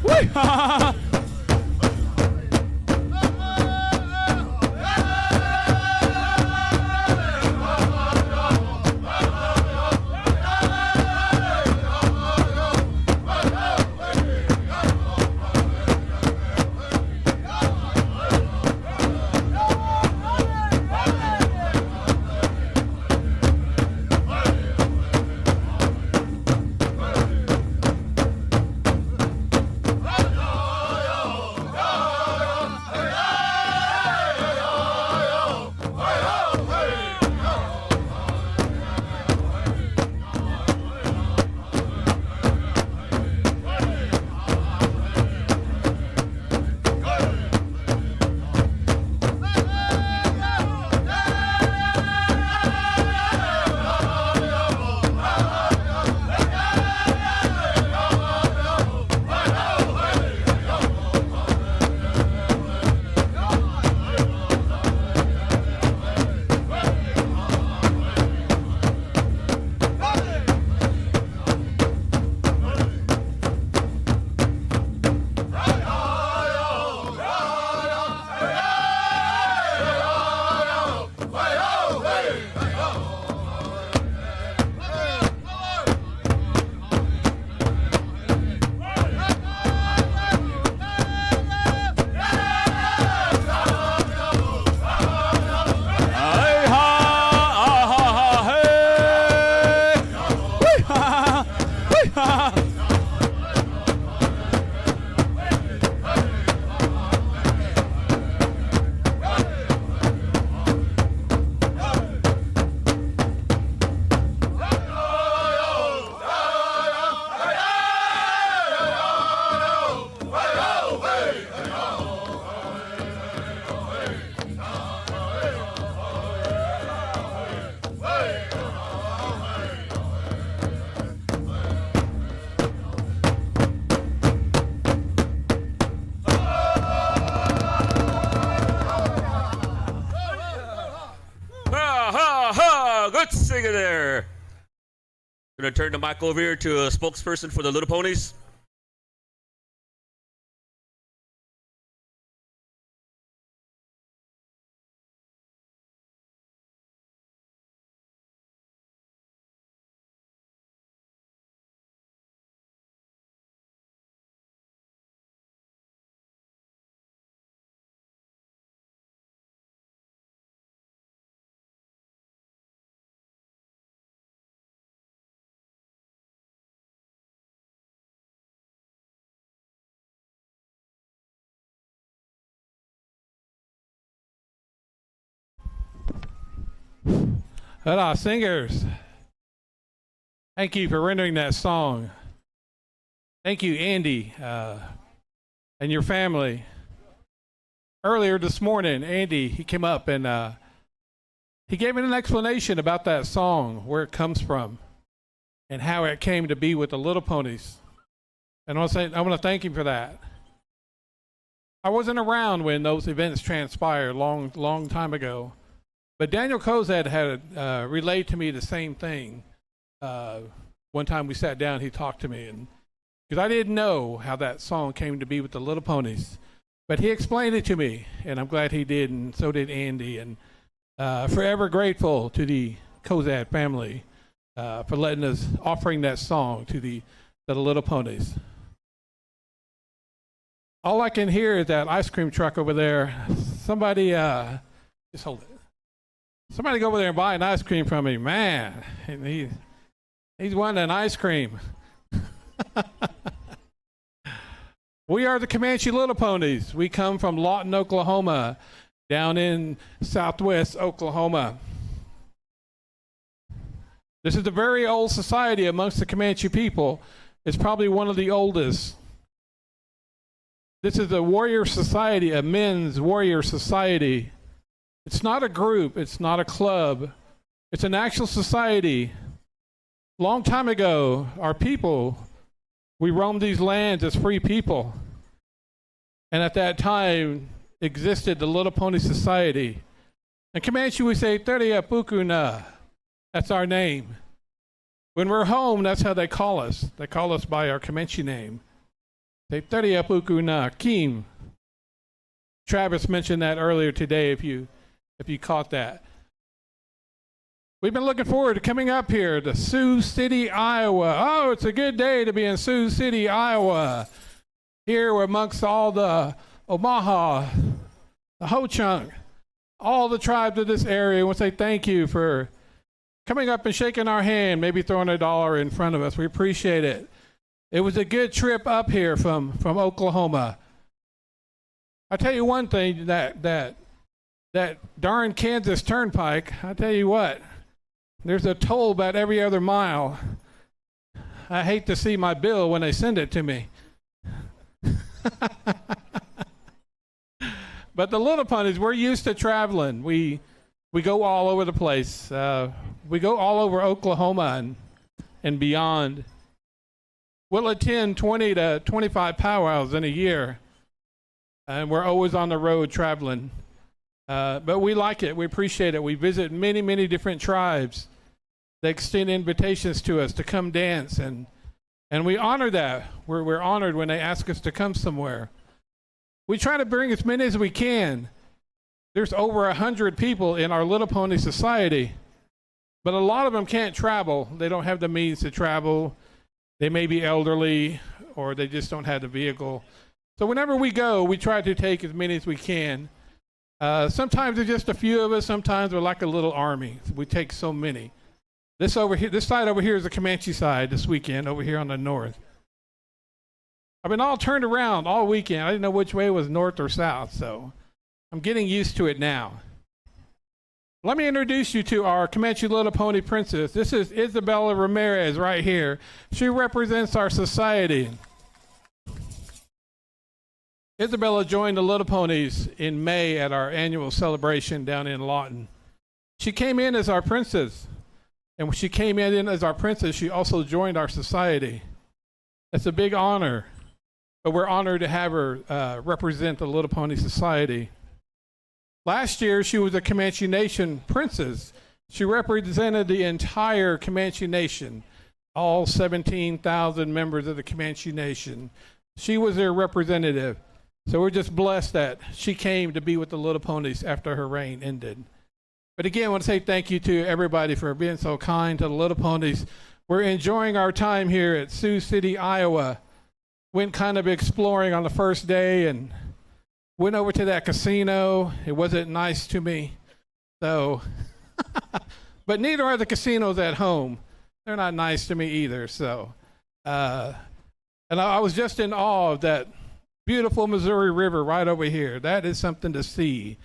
wee, ha. Good singer there. Gonna turn the mic over here to a spokesperson for the Little Ponies. Hello, singers. Thank you for rendering that song. Thank you, Andy, and your family. Earlier this morning, Andy, he came up and he gave me an explanation about that song, where it comes from, and how it came to be with the Little Ponies. And I want to thank him for that. I wasn't around when those events transpired long time ago. But Daniel Kozad had relayed to me the same thing. One time we sat down, he talked to me, and because I didn't know how that song came to be with the Little Ponies, but he explained it to me, and I'm glad he did, and so did Andy, and forever grateful to the Kozad family for letting us offering that song to the Little Ponies. All I can hear is that ice cream truck over there. Somebody, just hold it. Somebody go over there and buy an ice cream from me, man. And he's wanting an ice cream. We are the Comanche Little Ponies. We come from Lawton, Oklahoma, down in southwest Oklahoma. This is a very old society amongst the Comanche people. It's probably one of the oldest. This is a warrior society, a men's warrior society. It's not a group, it's not a club. It's an actual society. Long time ago, our people, we roamed these lands as free people. And at that time existed the Little Pony Society. In Comanche, we say, Teria Pukuna. That's our name. When we're home, that's how they call us. They call us by our Comanche name. Say, Teria Pukuna, Kim. Travis mentioned that earlier today, if you caught that. We've been looking forward to coming up here to Sioux City, Iowa. Oh, it's a good day to be in Sioux City, Iowa. Here we're amongst all the Omaha, the Ho-Chunk, all the tribes of this area. I want to say thank you for coming up and shaking our hand, maybe throwing $1 in front of us. We appreciate it. It was a good trip up here from Oklahoma. I'll tell you one thing, that darn Kansas Turnpike, I'll tell you what, there's a toll about every other mile. I hate to see my bill when they send it to me. But the Little Ponies, we're used to traveling. We go all over the place. We go all over Oklahoma and beyond. We'll attend 20 to 25 powwows in a year, and we're always on the road traveling. But we like it. We appreciate it. We visit many, many different tribes. They extend invitations to us to come dance, and we honor that. We're honored when they ask us to come somewhere. We try to bring as many as we can. There's over 100 people in our Little Pony Society, but a lot of them can't travel. They don't have the means to travel. They may be elderly, or they just don't have the vehicle. So whenever we go, we try to take as many as we can. Sometimes there's just a few of us. Sometimes we're like a little army. We take so many. This side over here is the Comanche side this weekend, over here on the north. I've been all turned around all weekend. I didn't know which way was north or south, so I'm getting used to it now. Let me introduce you to our Comanche Little Pony Princess. This is Isabella Ramirez right here. She represents our society. Isabella joined the Little Ponies in May at our annual celebration down in Lawton. She came in as our princess. And when she came in as our princess, she also joined our society. That's a big honor. But we're honored to have her represent the Little Pony Society. Last year, she was a Comanche Nation princess. She represented the entire Comanche Nation, all 17,000 members of the Comanche Nation. She was their representative. So we're just blessed that she came to be with the Little Ponies after her reign ended. But again, I want to say thank you to everybody for being so kind to the Little Ponies. We're enjoying our time here at Sioux City, Iowa. Went kind of exploring on the first day and went over to that casino. It wasn't nice to me. So, but neither are the casinos at home. They're not nice to me either. So, and I was just in awe of that beautiful Missouri River right over here. That is something to see.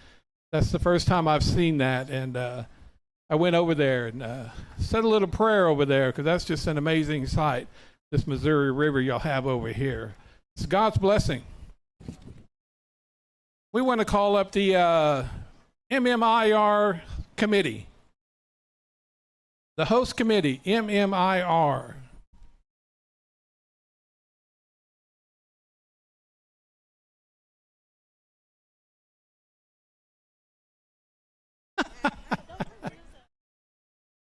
That's the first time I've seen that, and I went over there and said a little prayer over there because that's just an amazing sight, this Missouri River y'all have over here. It's God's blessing. We want to call up the MMIR committee, the host committee, MMIR.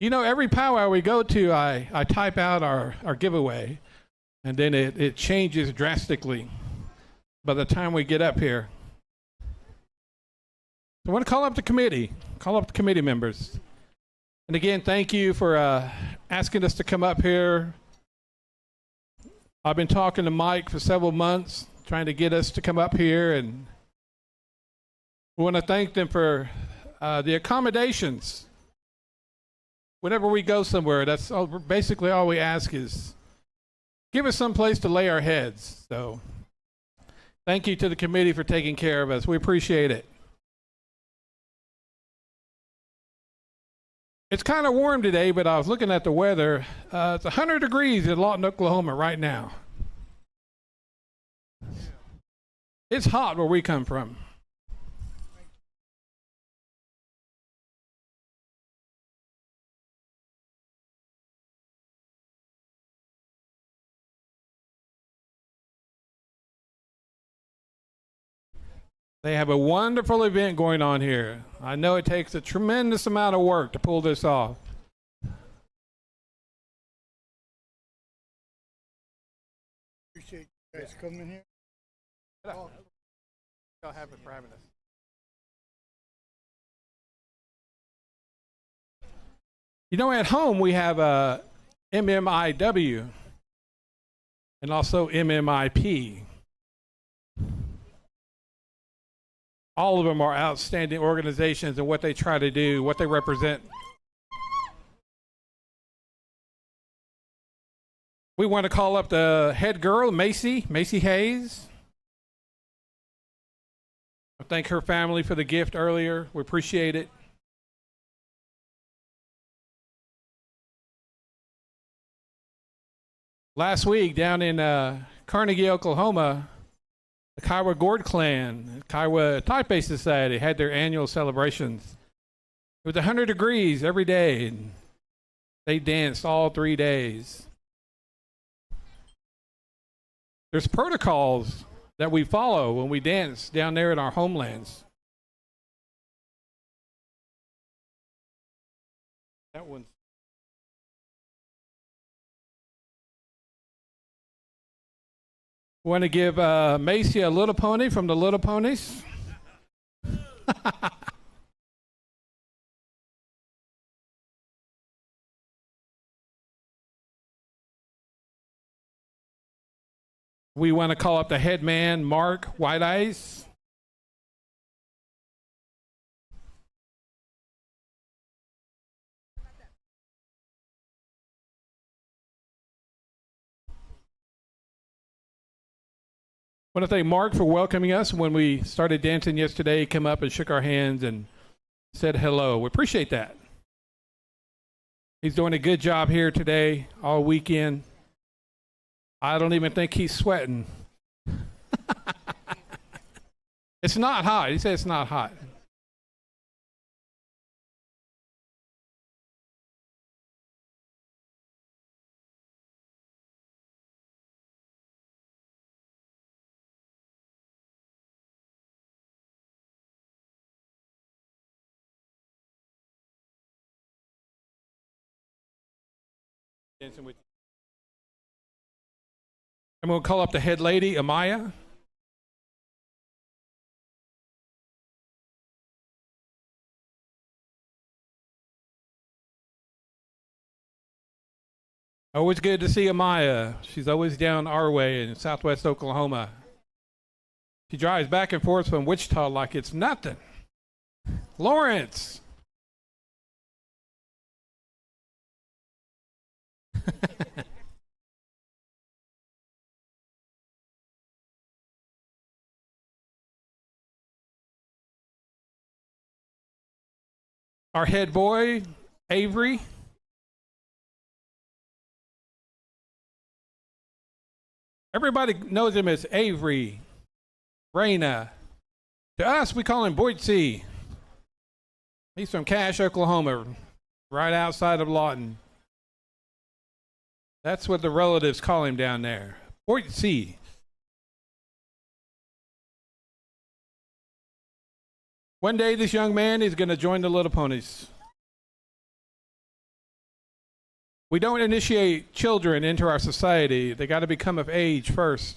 You know, every powwow we go to, I type out our giveaway, and then it changes drastically by the time we get up here. So I want to call up the committee members. And again, thank you for asking us to come up here. I've been talking to Mike for several months, trying to get us to come up here, and we want to thank them for the accommodations. Whenever we go somewhere, that's basically all we ask is give us some place to lay our heads. So thank you to the committee for taking care of us. We appreciate it. It's kind of warm today, but I was looking at the weather. It's 100 degrees in Lawton, Oklahoma right now. It's hot where we come from. They have a wonderful event going on here. I know it takes a tremendous amount of work to pull this off. Appreciate you guys coming here. Y'all have it for having us. You know, at home we have a MMIW and also MMIP. All of them are outstanding organizations and what they try to do, what they represent. We want to call up the head girl, Macy Hayes. I thank her family for the gift earlier. We appreciate it. Last week down in Carnegie, Oklahoma, the Kiowa Gourd clan, Kiowa Taipei Society had their annual celebrations. It was 100 degrees every day. And they danced all 3 days. There's protocols that we follow when we dance down there in our homelands. That one's. Want to give Macy a little pony from the Little Ponies? We want to call up the head man, Mark White Eyes. I want to thank Mark for welcoming us when we started dancing yesterday. He came up and shook our hands and said hello. We appreciate that. He's doing a good job here today, all weekend. I don't even think he's sweating. It's not hot. He said it's not hot. Dancing with you. I'm going to call up the head lady, Amaya. Always good to see Amaya. She's always down our way in southwest Oklahoma. She drives back and forth from Wichita like it's nothing. Lawrence. Our head boy, Avery. Everybody knows him as Avery, Raina. To us, we call him Boise. He's from Cache, Oklahoma, right outside of Lawton. That's what the relatives call him down there. Boise. One day, this young man is going to join the Little Ponies. We don't initiate children into our society. They got to become of age first.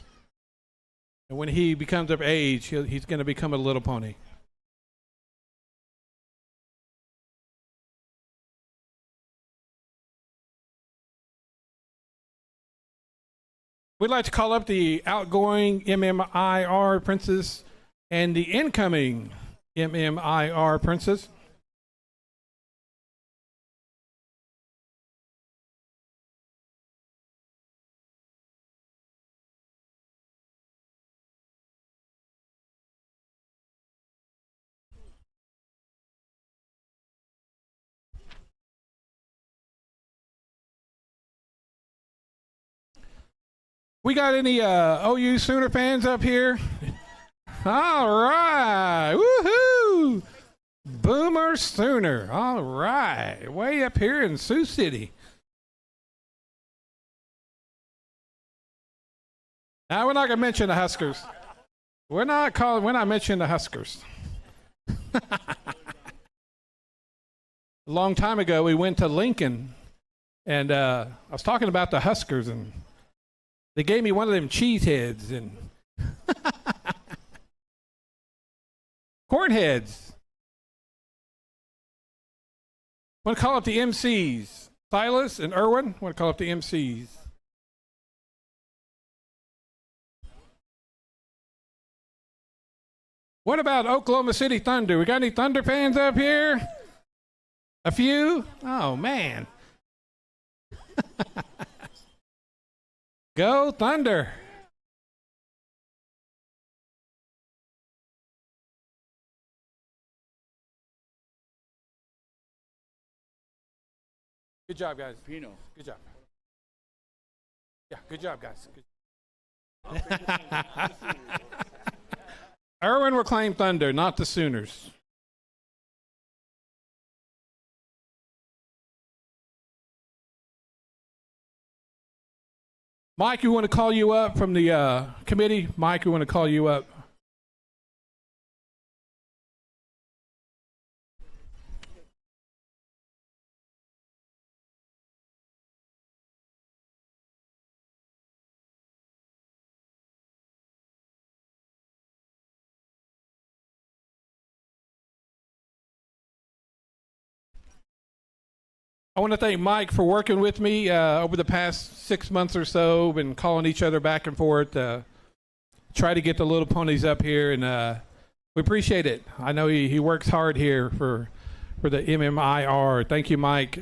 And when he becomes of age, he's going to become a little pony. We'd like to call up the outgoing MMIR princess and the incoming MMIR princess. We got any OU Sooner fans up here? All right. Woohoo! Boomer Sooner. All right. Way up here in Sioux City. Now we're not gonna mention the Huskers. We're not mentioning the Huskers. A long time ago, we went to Lincoln, and I was talking about the Huskers, and they gave me one of them cheese heads and corn heads. Want to call up the MCs? Silas and Irwin. Want to call up the MCs? What about Oklahoma City Thunder? We got any Thunder fans up here? A few? Oh, man. Go Thunder. Good job, guys. Pino. Good job. Yeah, good job, guys. Good. Irwin will claim Thunder, not the Sooners. Mike, we want to call you up from the committee. Mike, we want to call you up. I want to thank Mike for working with me over the past 6 months or so. Been calling each other back and forth, try to get the little ponies up here, and we appreciate it. I know he works hard here for the MMIR. Thank you, Mike.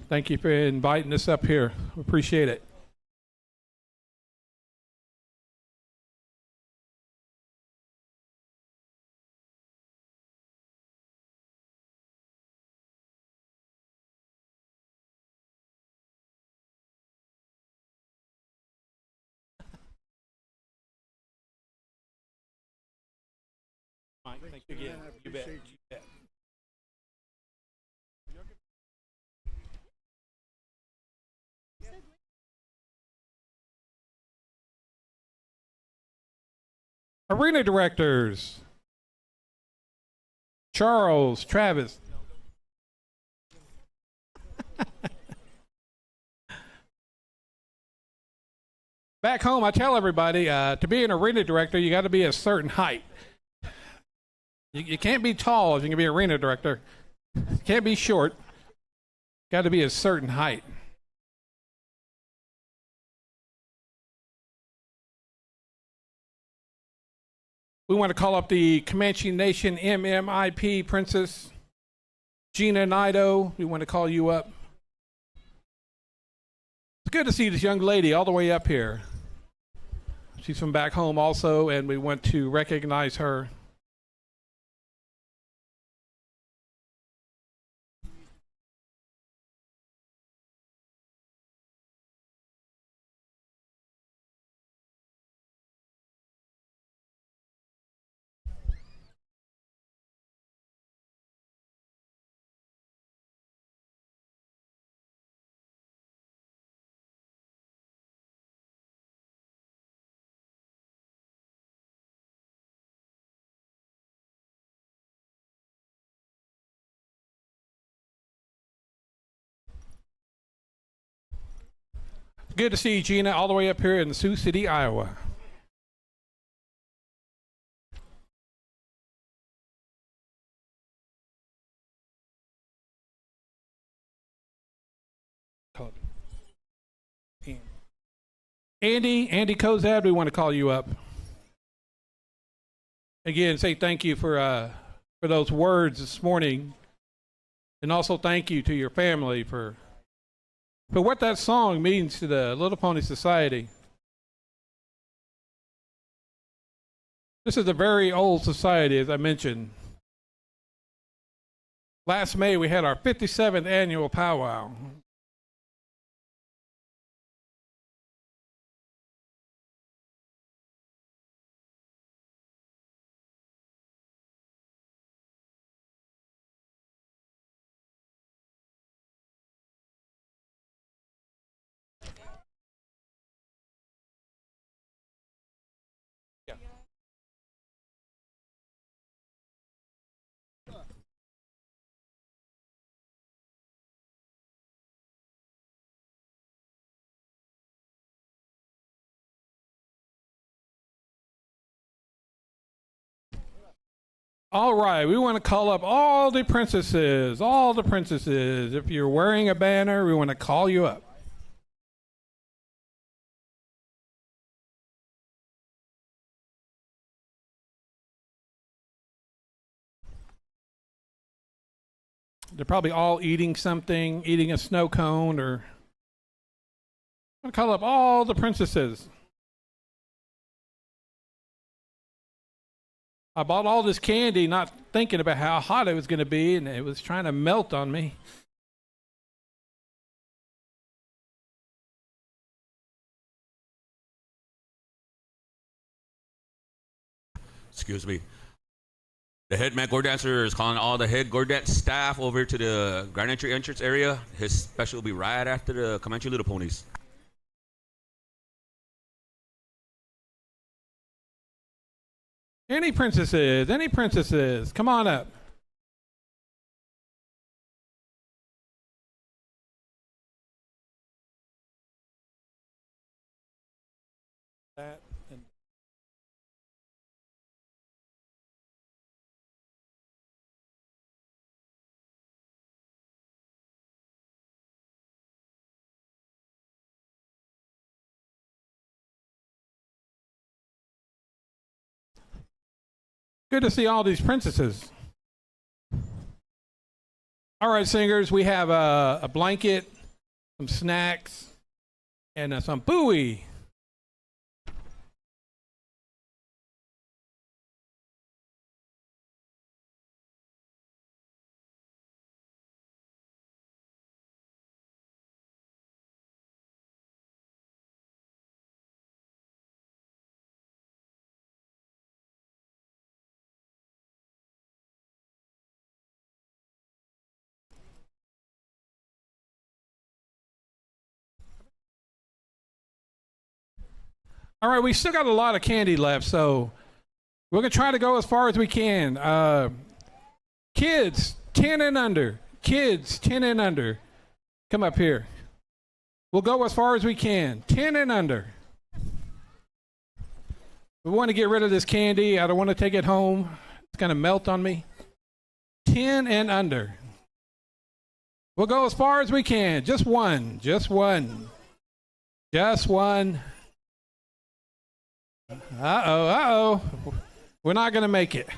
Thank you for inviting us up here. We appreciate it. Mike, thank you again. You bet. You bet. Arena directors. Charles, Travis. Back home, I tell everybody to be an arena director, you got to be a certain height. You can't be tall if you can be an arena director. You can't be short. Got to be a certain height. We want to call up the Comanche Nation MMIP Princess, Gina Nido. We want to call you up. It's good to see this young lady all the way up here. She's from back home also, and we want to recognize her. Good to see you, Gina, all the way up here in Sioux City, Iowa. Andy Kozad, we want to call you up. Again, say thank you for those words this morning, and also thank you to your family for what that song means to the Little Pony Society. This is a very old society, as I mentioned. Last May, we had our 57th annual powwow. All right, we want to call up all the princesses, all the princesses. If you're wearing a banner, we want to call you up. They're probably all eating something, eating a snow cone, or I'm going to call up all the princesses. I bought all this candy not thinking about how hot it was going to be, and it was trying to melt on me. Excuse me. The head man Gourd dancer is calling all the head Gourd dance staff over to the grand entry entrance area. His special will be right after the Comanche Little Ponies. Any princesses, come on up. That and good to see all these princesses. All right, singers, we have a blanket, some snacks, and some buoy. All right, we still got a lot of candy left, so we're going to try to go as far as we can. Kids, 10 and under. Kids, 10 and under. Come up here. We'll go as far as we can. 10 and under. We want to get rid of this candy. I don't want to take it home. It's going to melt on me. 10 and under. We'll go as far as we can. Just one. Just one. Just one. Uh-oh. We're not going to make it.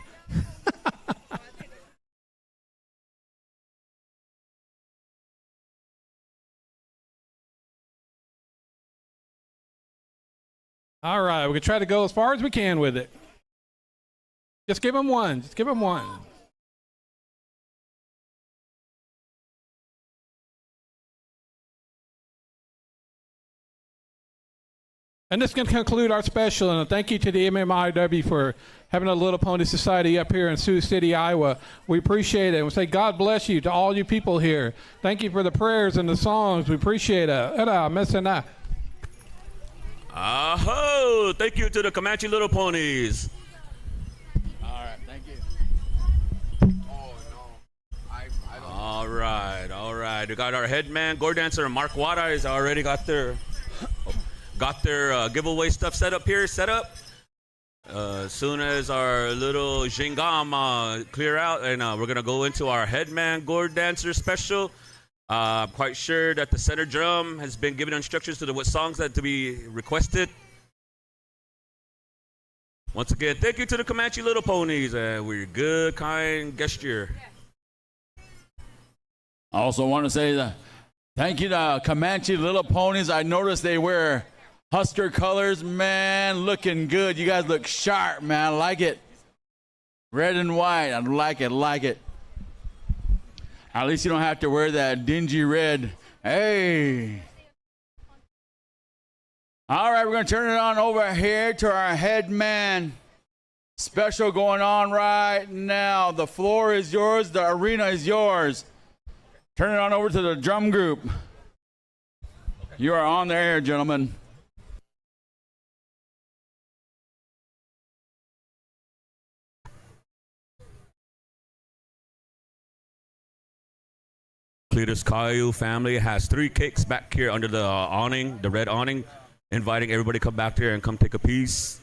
All right, we're going to try to go as far as we can with it. Just give them one. Just give them one. And this is going to conclude our special. And thank you to the MMIR for having a Little Pony Society up here in Sioux City, Iowa. We appreciate it. And we say God bless you to all you people here. Thank you for the prayers and the songs. We appreciate it. Aho! Thank you to the Comanche Little Ponies. All right, thank you. Oh, no. I don't. All right. We got our head man, Gourd dancer, Mark Wada has already got their giveaway stuff set up. As soon as our little jingam clear out, and we're gonna go into our headman Gourd dancer special. I'm quite sure that the center drum has been given instructions to what songs that to be requested. Once again, thank you to the Comanche Little Ponies, and we're good, kind gesture. I also want to say that thank you to Comanche Little Ponies. I noticed they wear Husker colors, man, looking good. You guys look sharp, man. I like it. Red and white. I like it. At least you don't have to wear that dingy red. Hey. All right, we're going to turn it on over here to our head man. Special going on right now. The floor is yours. The arena is yours. Turn it on over to the drum group. You are on the air, gentlemen. Cletus Caillou family has 3 cakes back here under the awning, the red awning, inviting everybody to come back there and come take a piece.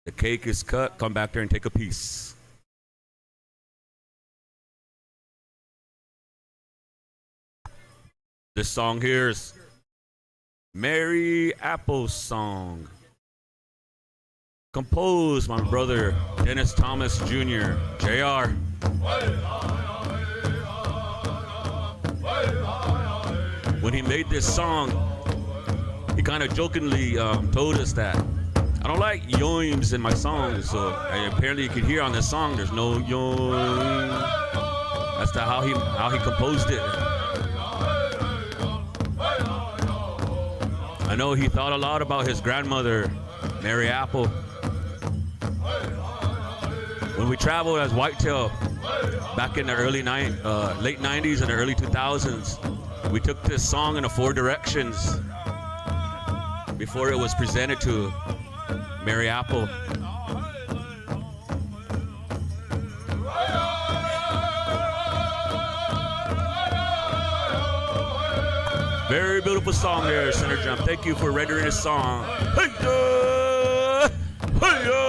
The cake is cut. Come back there and take a piece. This song here is Mary Apple's song. Composed by my brother Dennis Thomas Jr., JR. When he made this song, he kind of jokingly told us that I don't like yoims in my songs, so apparently you could hear on this song there's no yoim. That's how he composed it. I know he thought a lot about his grandmother, Mary Apple. When we traveled as Whitetail back in the late 90s and the early 2000s, we took this song in the 4 directions before it was presented to Mary Apple. Very beautiful song there, Senator Jump. Thank you for rendering this song. Hey-ya! Hey-ya!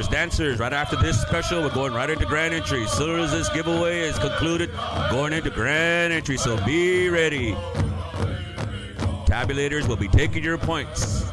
Dancers, right after this special, we're going right into grand entry. As soon as this giveaway is concluded, going into grand entry, so be ready. Tabulators will be taking your points.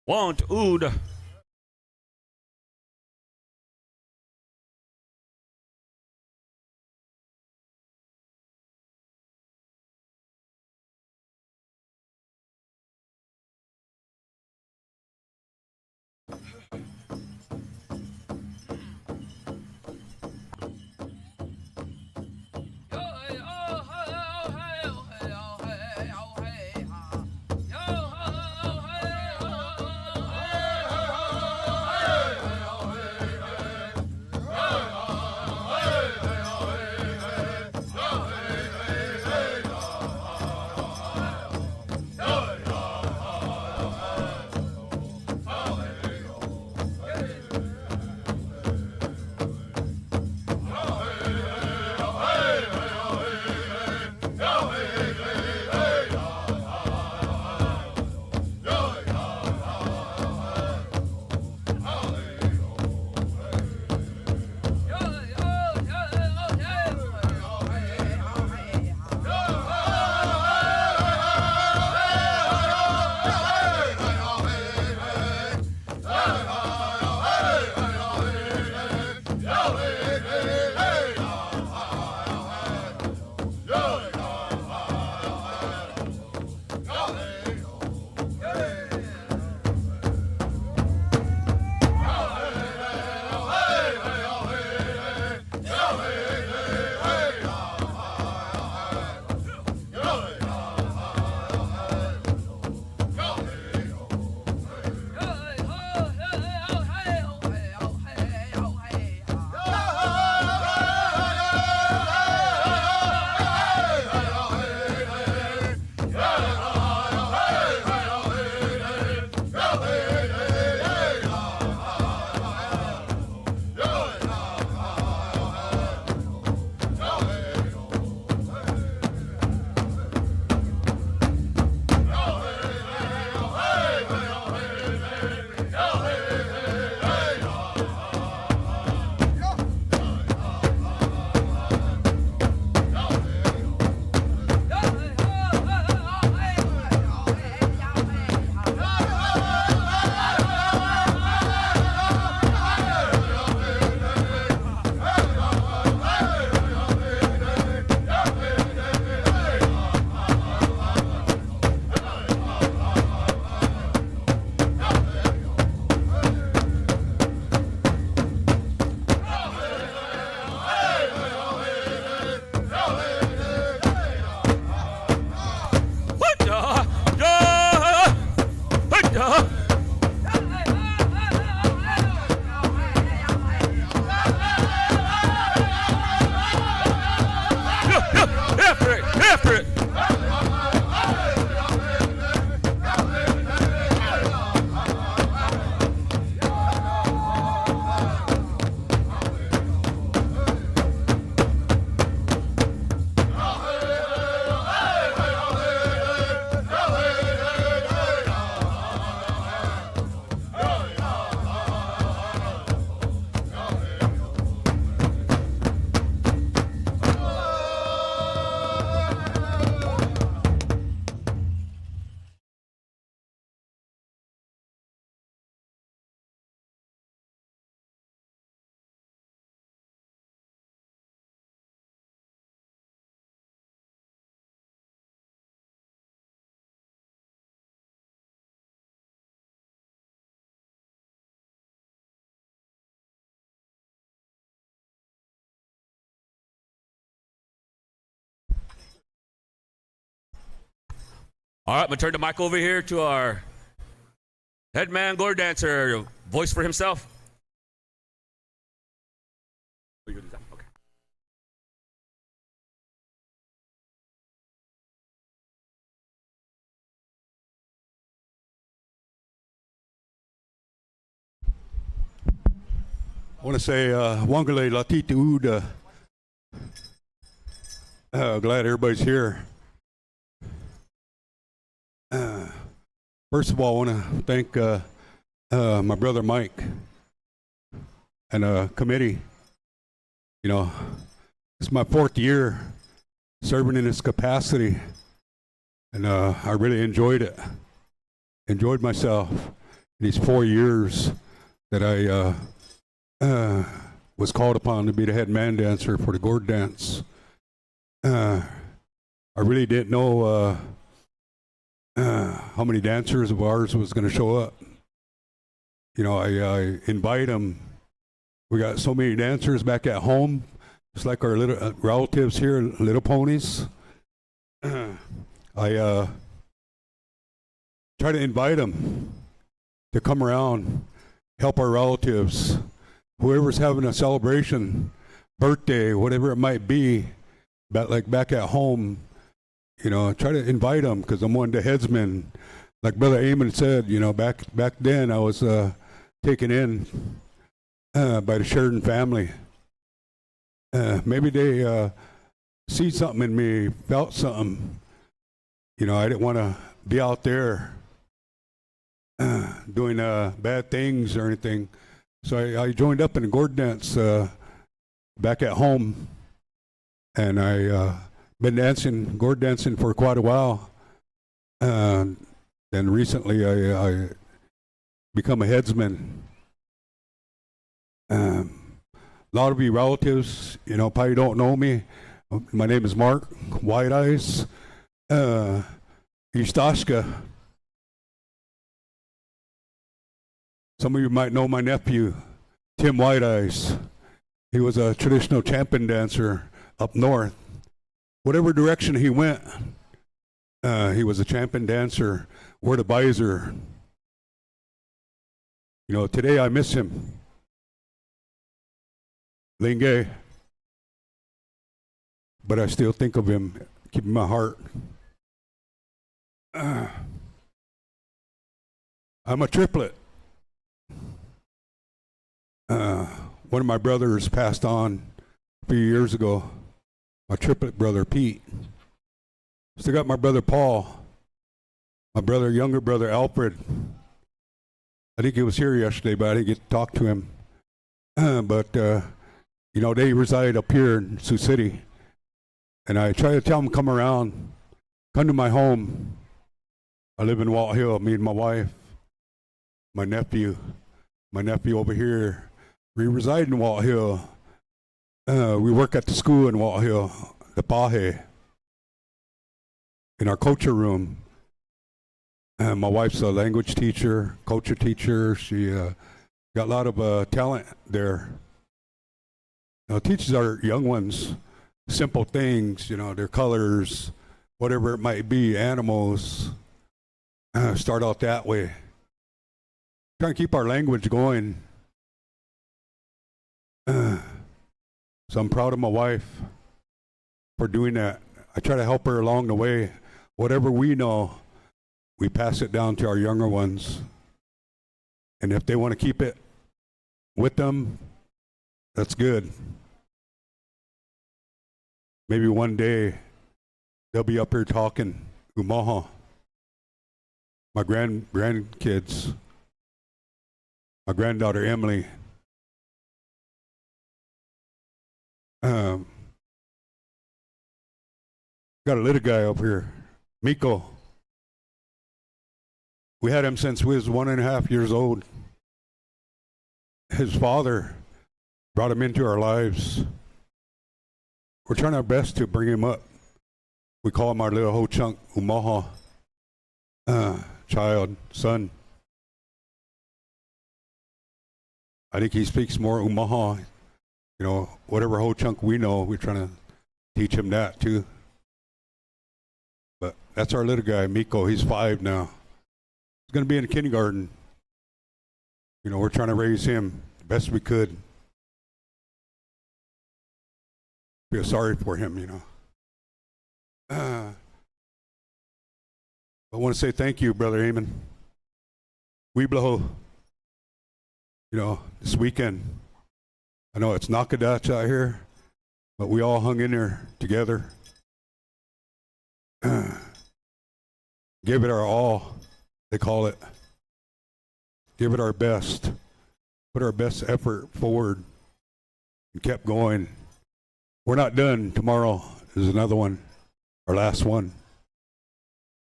Want ood. All right, I'm gonna turn the mic over here to our head man, Gourd dancer, voice for himself. Okay. I want to say, Wangale Latitude. Glad everybody's here. First of all, I want to thank my brother Mike and committee. You know, it's my 4th year serving in this capacity, and I really enjoyed it. Enjoyed myself in these 4 years that I was called upon to be the head man dancer for the Gourd dance. I really didn't know how many dancers of ours was going to show up. You know, I invite them. We got so many dancers back at home. It's like our little relatives here, Little Ponies. I try to invite them to come around, help our relatives. Whoever's having a celebration, birthday, whatever it might be, back at home, you know, try to invite them, because I'm one of the headsmen. Like Brother Amon said, you know, back then I was taken in by the Sheridan family. Maybe they see something in me, felt something. You know, I didn't want to be out there doing bad things or anything. So I joined up in the Gourd dance back at home, and I been dancing, Gourd dancing for quite a while. Then recently I become a headsman. A lot of you relatives, you know, probably don't know me. My name is Mark, White Eyes, Eustashka. Some of you might know my nephew, Tim White Eyes. He was a traditional champion dancer up north. Whatever direction he went, he was a champion dancer, word advisor. You know, today I miss him. Lingay. But I still think of him, keep in my heart. I'm a triplet. One of my brothers passed on a few years ago. My triplet brother, Pete. Still got my brother, Paul. My younger brother, Alfred. I think he was here yesterday, but I didn't get to talk to him. But you know, they reside up here in Sioux City. And I try to tell them, come around, come to my home. I live in Walt Hill, me and my wife, my nephew over here. We reside in Walt Hill. We work at the school in Walt Hill, the Pahe, in our culture room. My wife's a language teacher, culture teacher. She got a lot of talent there. Teaches our young ones simple things, you know, their colors, whatever it might be, animals. Start out that way. Trying to keep our language going. So I'm proud of my wife for doing that. I try to help her along the way. Whatever we know, we pass it down to our younger ones. And if they want to keep it with them, that's good. Maybe one day they'll be up here talking Umaha. My grandkids, my granddaughter Emily. Got a little guy up here, Miko. We had him since we was 1.5 years old. His father brought him into our lives. We're trying our best to bring him up. We call him our little ho chunk Umaha child, son. I think he speaks more Umaha. You know, whatever ho chunk we know, we're trying to teach him that too. But That's our little guy, Miko. He's 5 now. He's going to be in kindergarten. You know, we're trying to raise him the best we could. Feel sorry for him, you know. I want to say thank you, Brother Eamon. We blow, you know, this weekend. I know it's Nakadach out here, but we all hung in there together. Give it our all, they call it. Give it our best. Put our best effort forward and kept going. We're not done. Tomorrow is another one, our last one.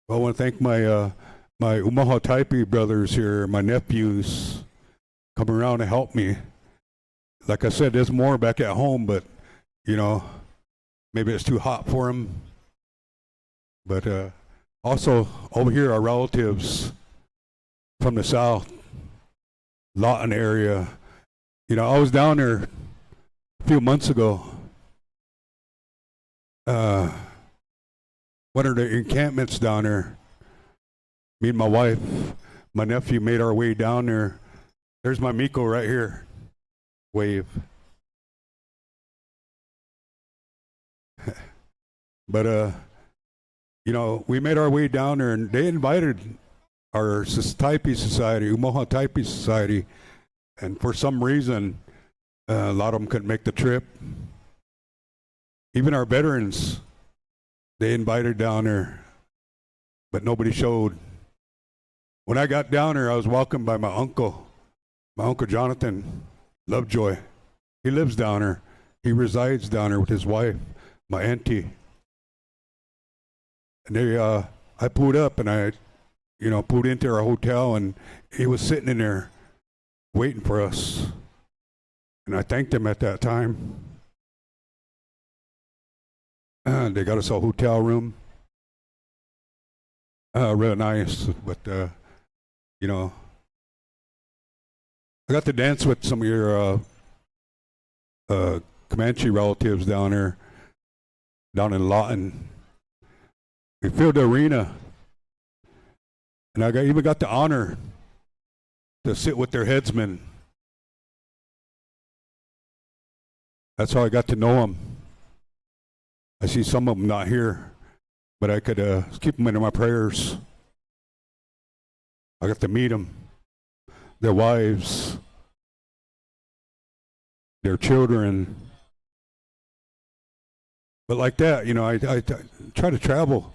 Well, I want to thank my my Umaha Taipi brothers here, my nephews, coming around to help me. Like I said, there's more back at home, but you know, maybe it's too hot for them. But also over here, our relatives from the south, Lawton area. You know, I was down there a few months ago. One of the encampments down there. Me and my wife, my nephew made our way down there. There's my Miko right here. Wave. But you know, we made our way down there, and they invited our Taipi Society, Umaha Taipi Society, and for some reason, a lot of them couldn't make the trip. Even our veterans, they invited down there, but nobody showed. When I got down there, I was welcomed by my uncle Jonathan Lovejoy. He lives down there. He resides down there with his wife, my auntie. And they, I pulled up and I, you know, pulled into our hotel, and he was sitting in there waiting for us. And I thanked him at that time. They got us a hotel room. Real nice, but you know, I got to dance with some of your Comanche relatives down there, down in Lawton. We filled the arena, and I even got the honor to sit with their headsmen. That's how I got to know them. I see some of them not here, but I could keep them into my prayers. I got to meet them, their wives, their children. But like that, you know, I try to travel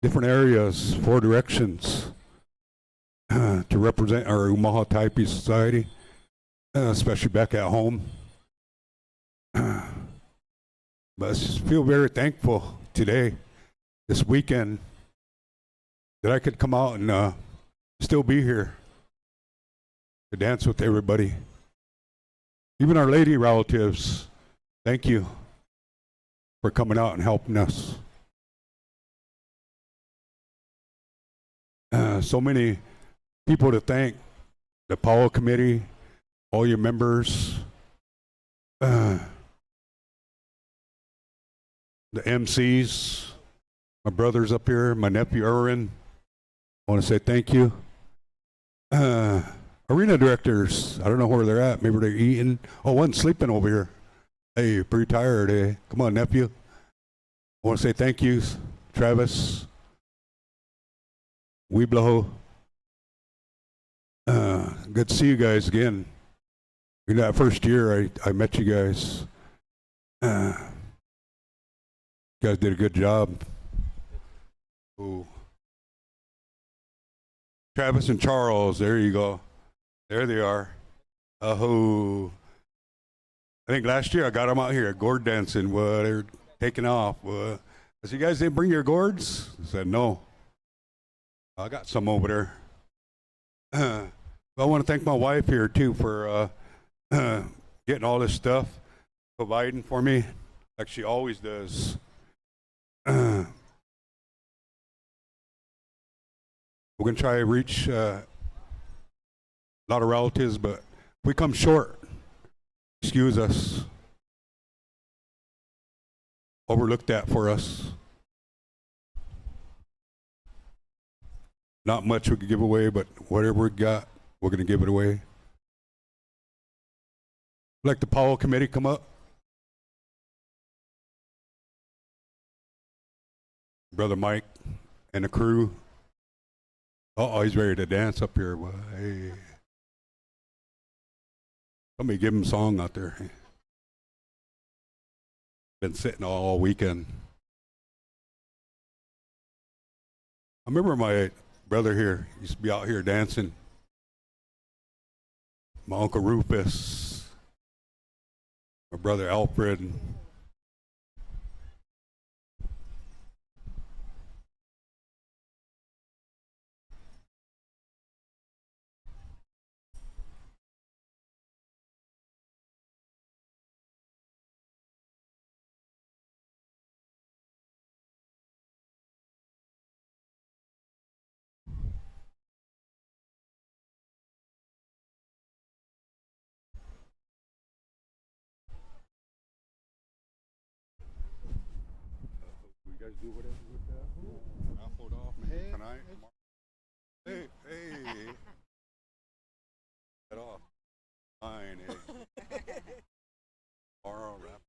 different areas, 4 directions, to represent our Umaha Taipi Society, especially back at home. But I just feel very thankful today, this weekend, that I could come out and still be here to dance with everybody. Even our lady relatives, thank you for coming out and helping us. So many people to thank, the Powwow Committee, all your members, the MCs, my brothers up here, my nephew Erwin. I want to say thank you. Arena directors, I don't know where they're at. Maybe they're eating. Oh, one's sleeping over here. Hey, pretty tired, eh? Come on, nephew. I want to say thank you, Travis, Weeblow. Good to see you guys again. In that first year, I met you guys. You guys did a good job. Ooh. Travis and Charles, there you go. There they are. Oh, I think last year I got them out here at Gourd dancing. Well, they're taking off. I said, you guys didn't bring your gourds? I said, no. I got some over there. I want to thank my wife here too for getting all this stuff, providing for me, like she always does. We're going to try to reach a lot of relatives, but if we come short, excuse us. Overlook that for us. Not much we could give away, but whatever we got, we're going to give it away. Like the Powwow committee come up. Brother Mike and the crew. Oh, he's ready to dance up here. Well, hey. Somebody give him a song out there. Been sitting all weekend. I remember my brother here used to be out here dancing. My Uncle Rufus, my brother Alfred. You guys do whatever with that? I'll hold off maybe tonight. Hey, hey. Get off. Fine, eh? Tomorrow, wrap.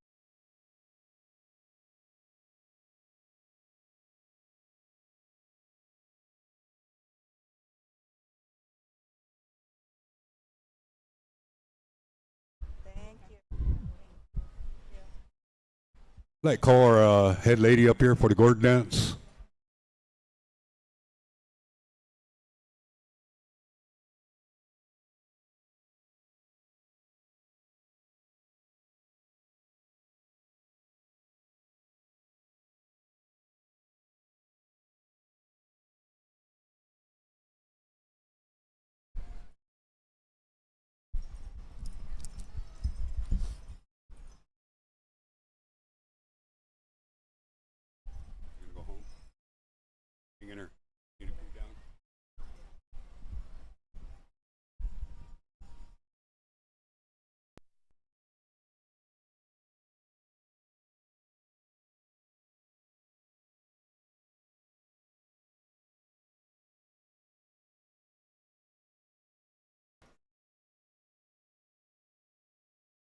Like call our head lady up here for the Gourd dance. You gonna go home? Hang in her. Need to cool down.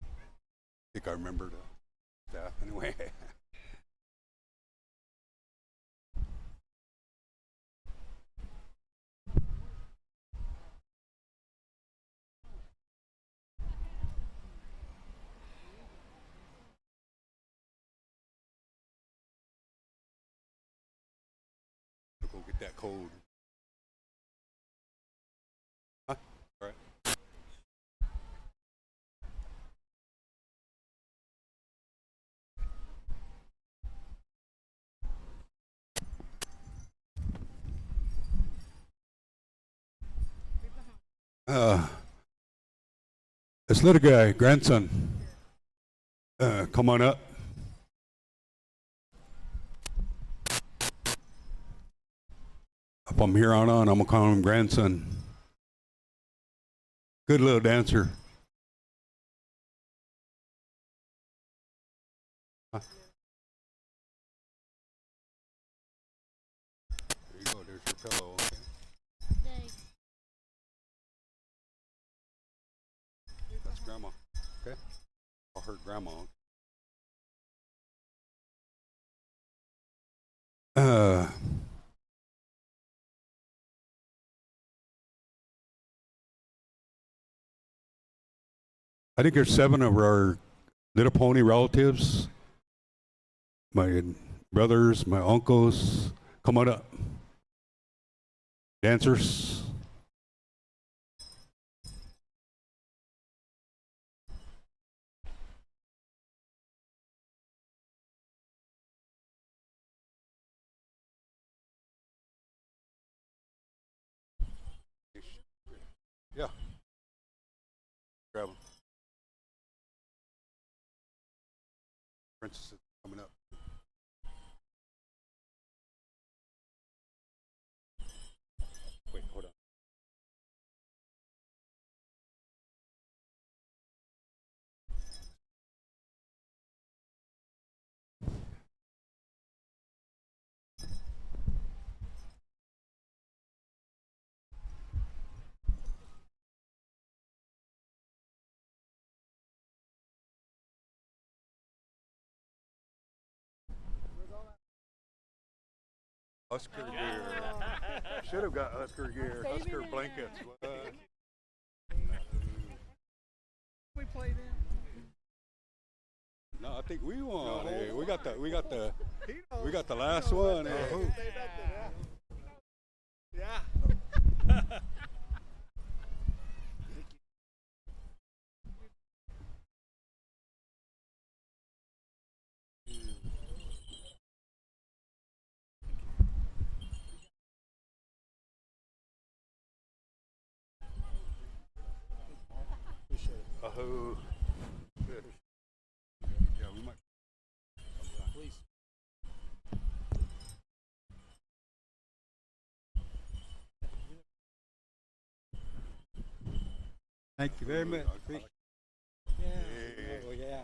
I think I remember the staff anyway. Go get that code. Huh? All right. This little guy, grandson, come on up. From here on, I'm gonna call him grandson. Good little dancer. Huh? There you go. There's your pillow. Okay. That's grandma. Okay. Call her grandma. I think there's 7 of our Little Pony relatives. My brothers, my uncles. Come on up. Dancers. Yeah. Grab them. Princess is coming up. Wait, hold on. Husker gear. Should have got Husker gear. Husker blankets. We play them. No, I think we won. Hey, we got the last one. Hey. Yeah. Oh. Good. Yeah, we might. Please. Thank you very much. Yeah. Oh, yeah.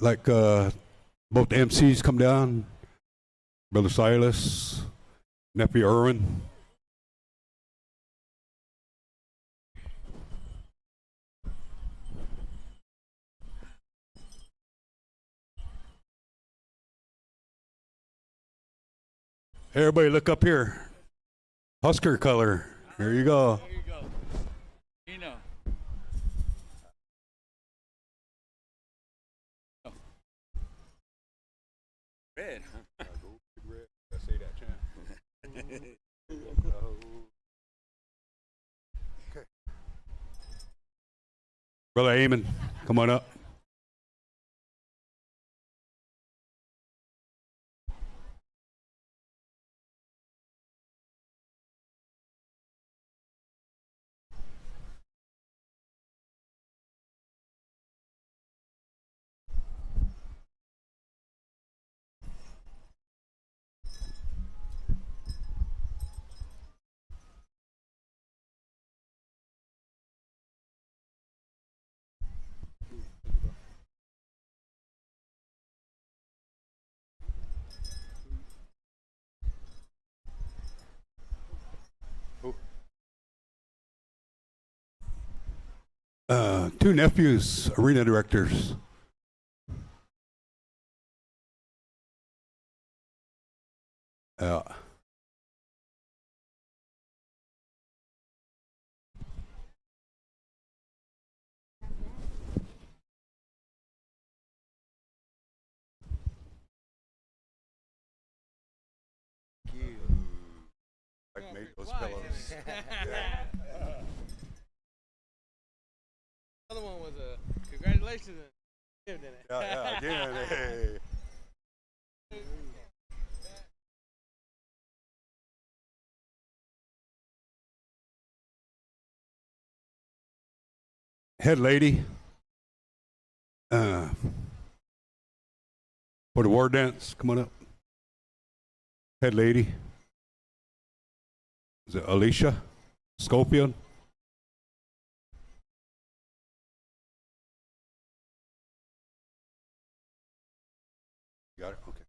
Like both the MCs come down, Brother Silas, nephew Irwin. Everybody look up here. Husker color. There you go. There you go. You know. Red, huh? I say that, champ. Okay. Brother Eamon, come on up. Two nephews, arena directors. Like made those pillows. Yeah. Other one was a congratulations. Yeah, again. Hey. Head lady. For the war dance, come on up. Head lady. Is it Alicia Schofield? Got it? Okay.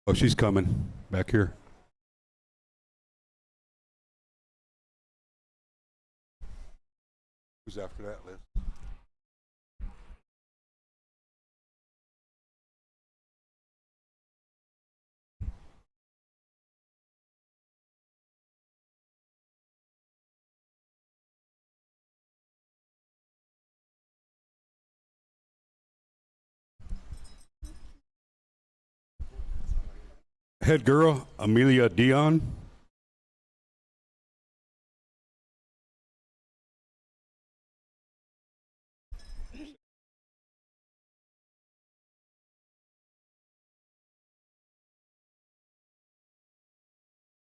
Oh, she's coming back here. Who's after that, Liz? Head girl, Amelia Dion.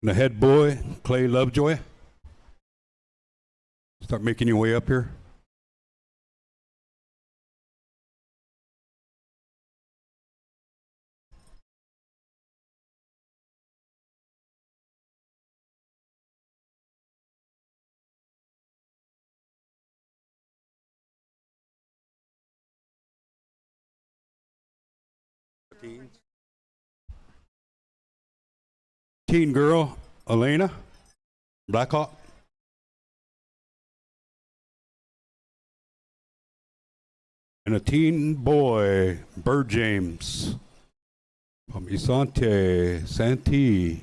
And the head boy, Clay Lovejoy. Start making your way up here. teen girl, Elena Blackhawk. And a teen boy, Bird James. From Isante, Santee.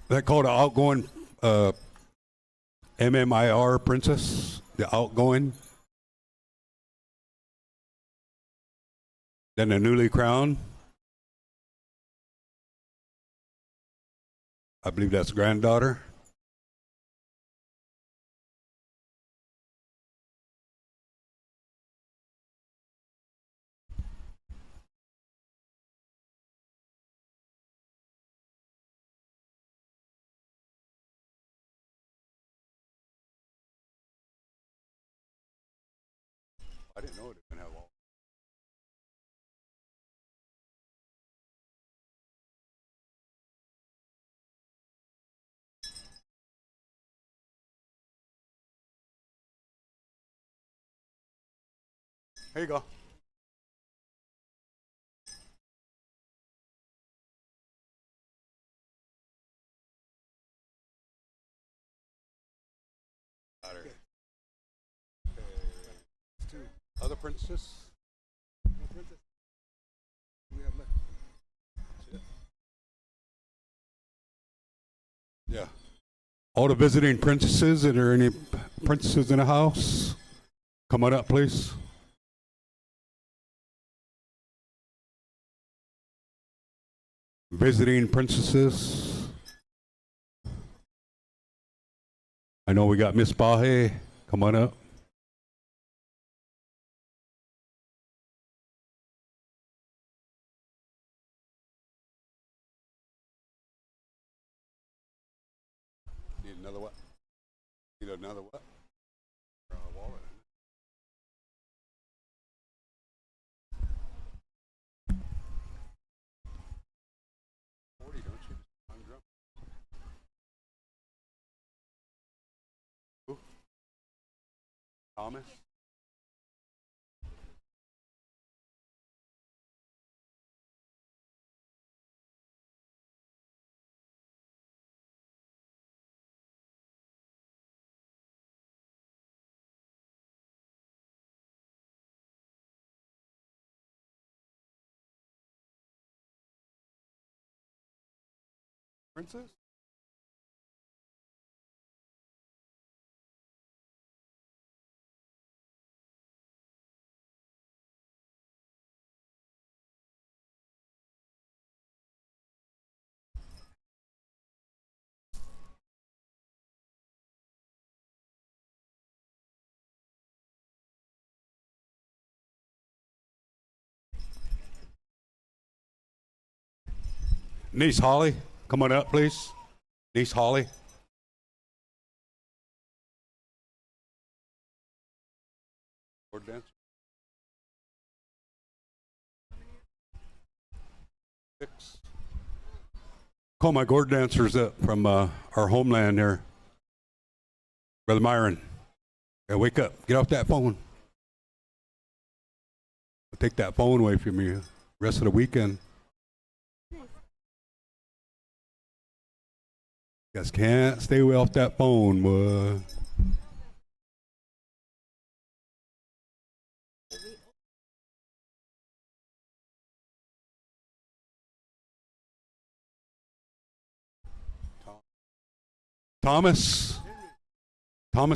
That called an outgoing MMIR princess, the outgoing. Then the newly crowned. I believe that's granddaughter. I didn't know it was going to have all. Here you go. Okay. Two other princesses. No princess. We have left. That's it. Yeah. All the visiting princesses. Are there any princesses in the house? Come on up, please. Visiting princesses. I know we got Miss Bahe. Come on up. Need another what? Need another what? Wallet. 40, don't you? I'm drunk. Who? Thomas? Princess? Niece Holly, come on up, please. Niece Holly. Gourd dancer. 6. Call my gourd dancers up from our homeland there. Brother Myron. Yeah, wake up. Get off that phone. I'll take that phone away from you rest of the weekend. You guys can't stay away off that phone, boy. Thomas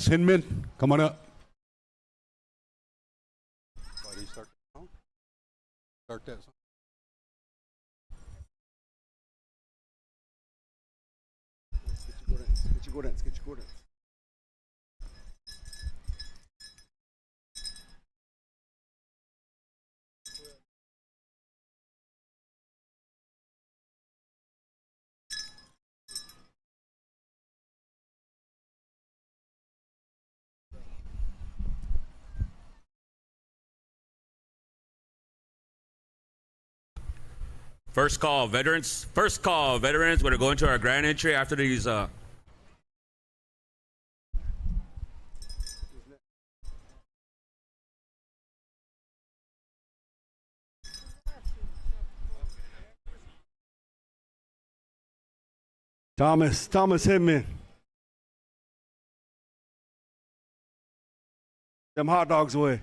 Hinman, come on up. Start that song. Get your Gourd. First call, veterans. First call, veterans. We're going to go into our grand entry after these. Thomas Hidman. Them hot dogs away.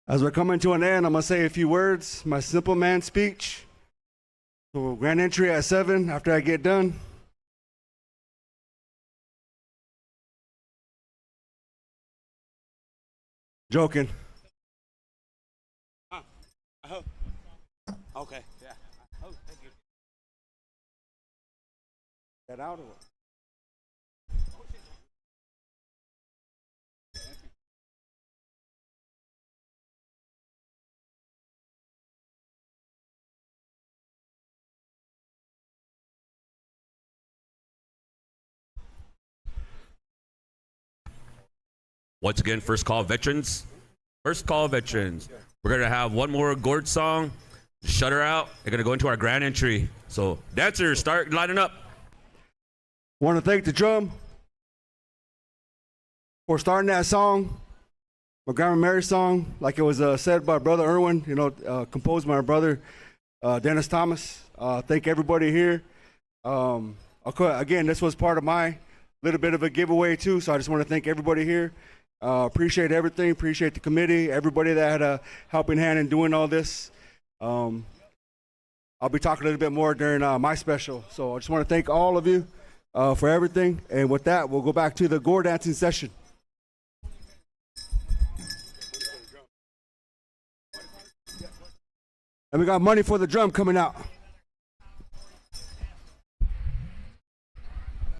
As we're coming to an end, I'm going to say a few words, my simple man speech. So grand entry at 7 after I get done. Joking. Okay, yeah. Oh, thank you. Get out of it. Once again, first call, veterans. First call, veterans. We're going to have one more Gourd song. Shut her out. They're going to go into our grand entry. So, dancers, start lining up. Want to thank the drum for starting that song, my Grandma Mary song, like it was said by Brother Irwin, composed by my brother Dennis Thomas. Thank everybody here. Again, this was part of my little bit of a giveaway too, so I just want to thank everybody here. Appreciate everything, appreciate the committee, everybody that had a helping hand in doing all this. I'll be talking a little bit more during my special, so I just want to thank all of you for everything, and with that, we'll go back to the Gourd dancing session. And we got money for the drum coming out.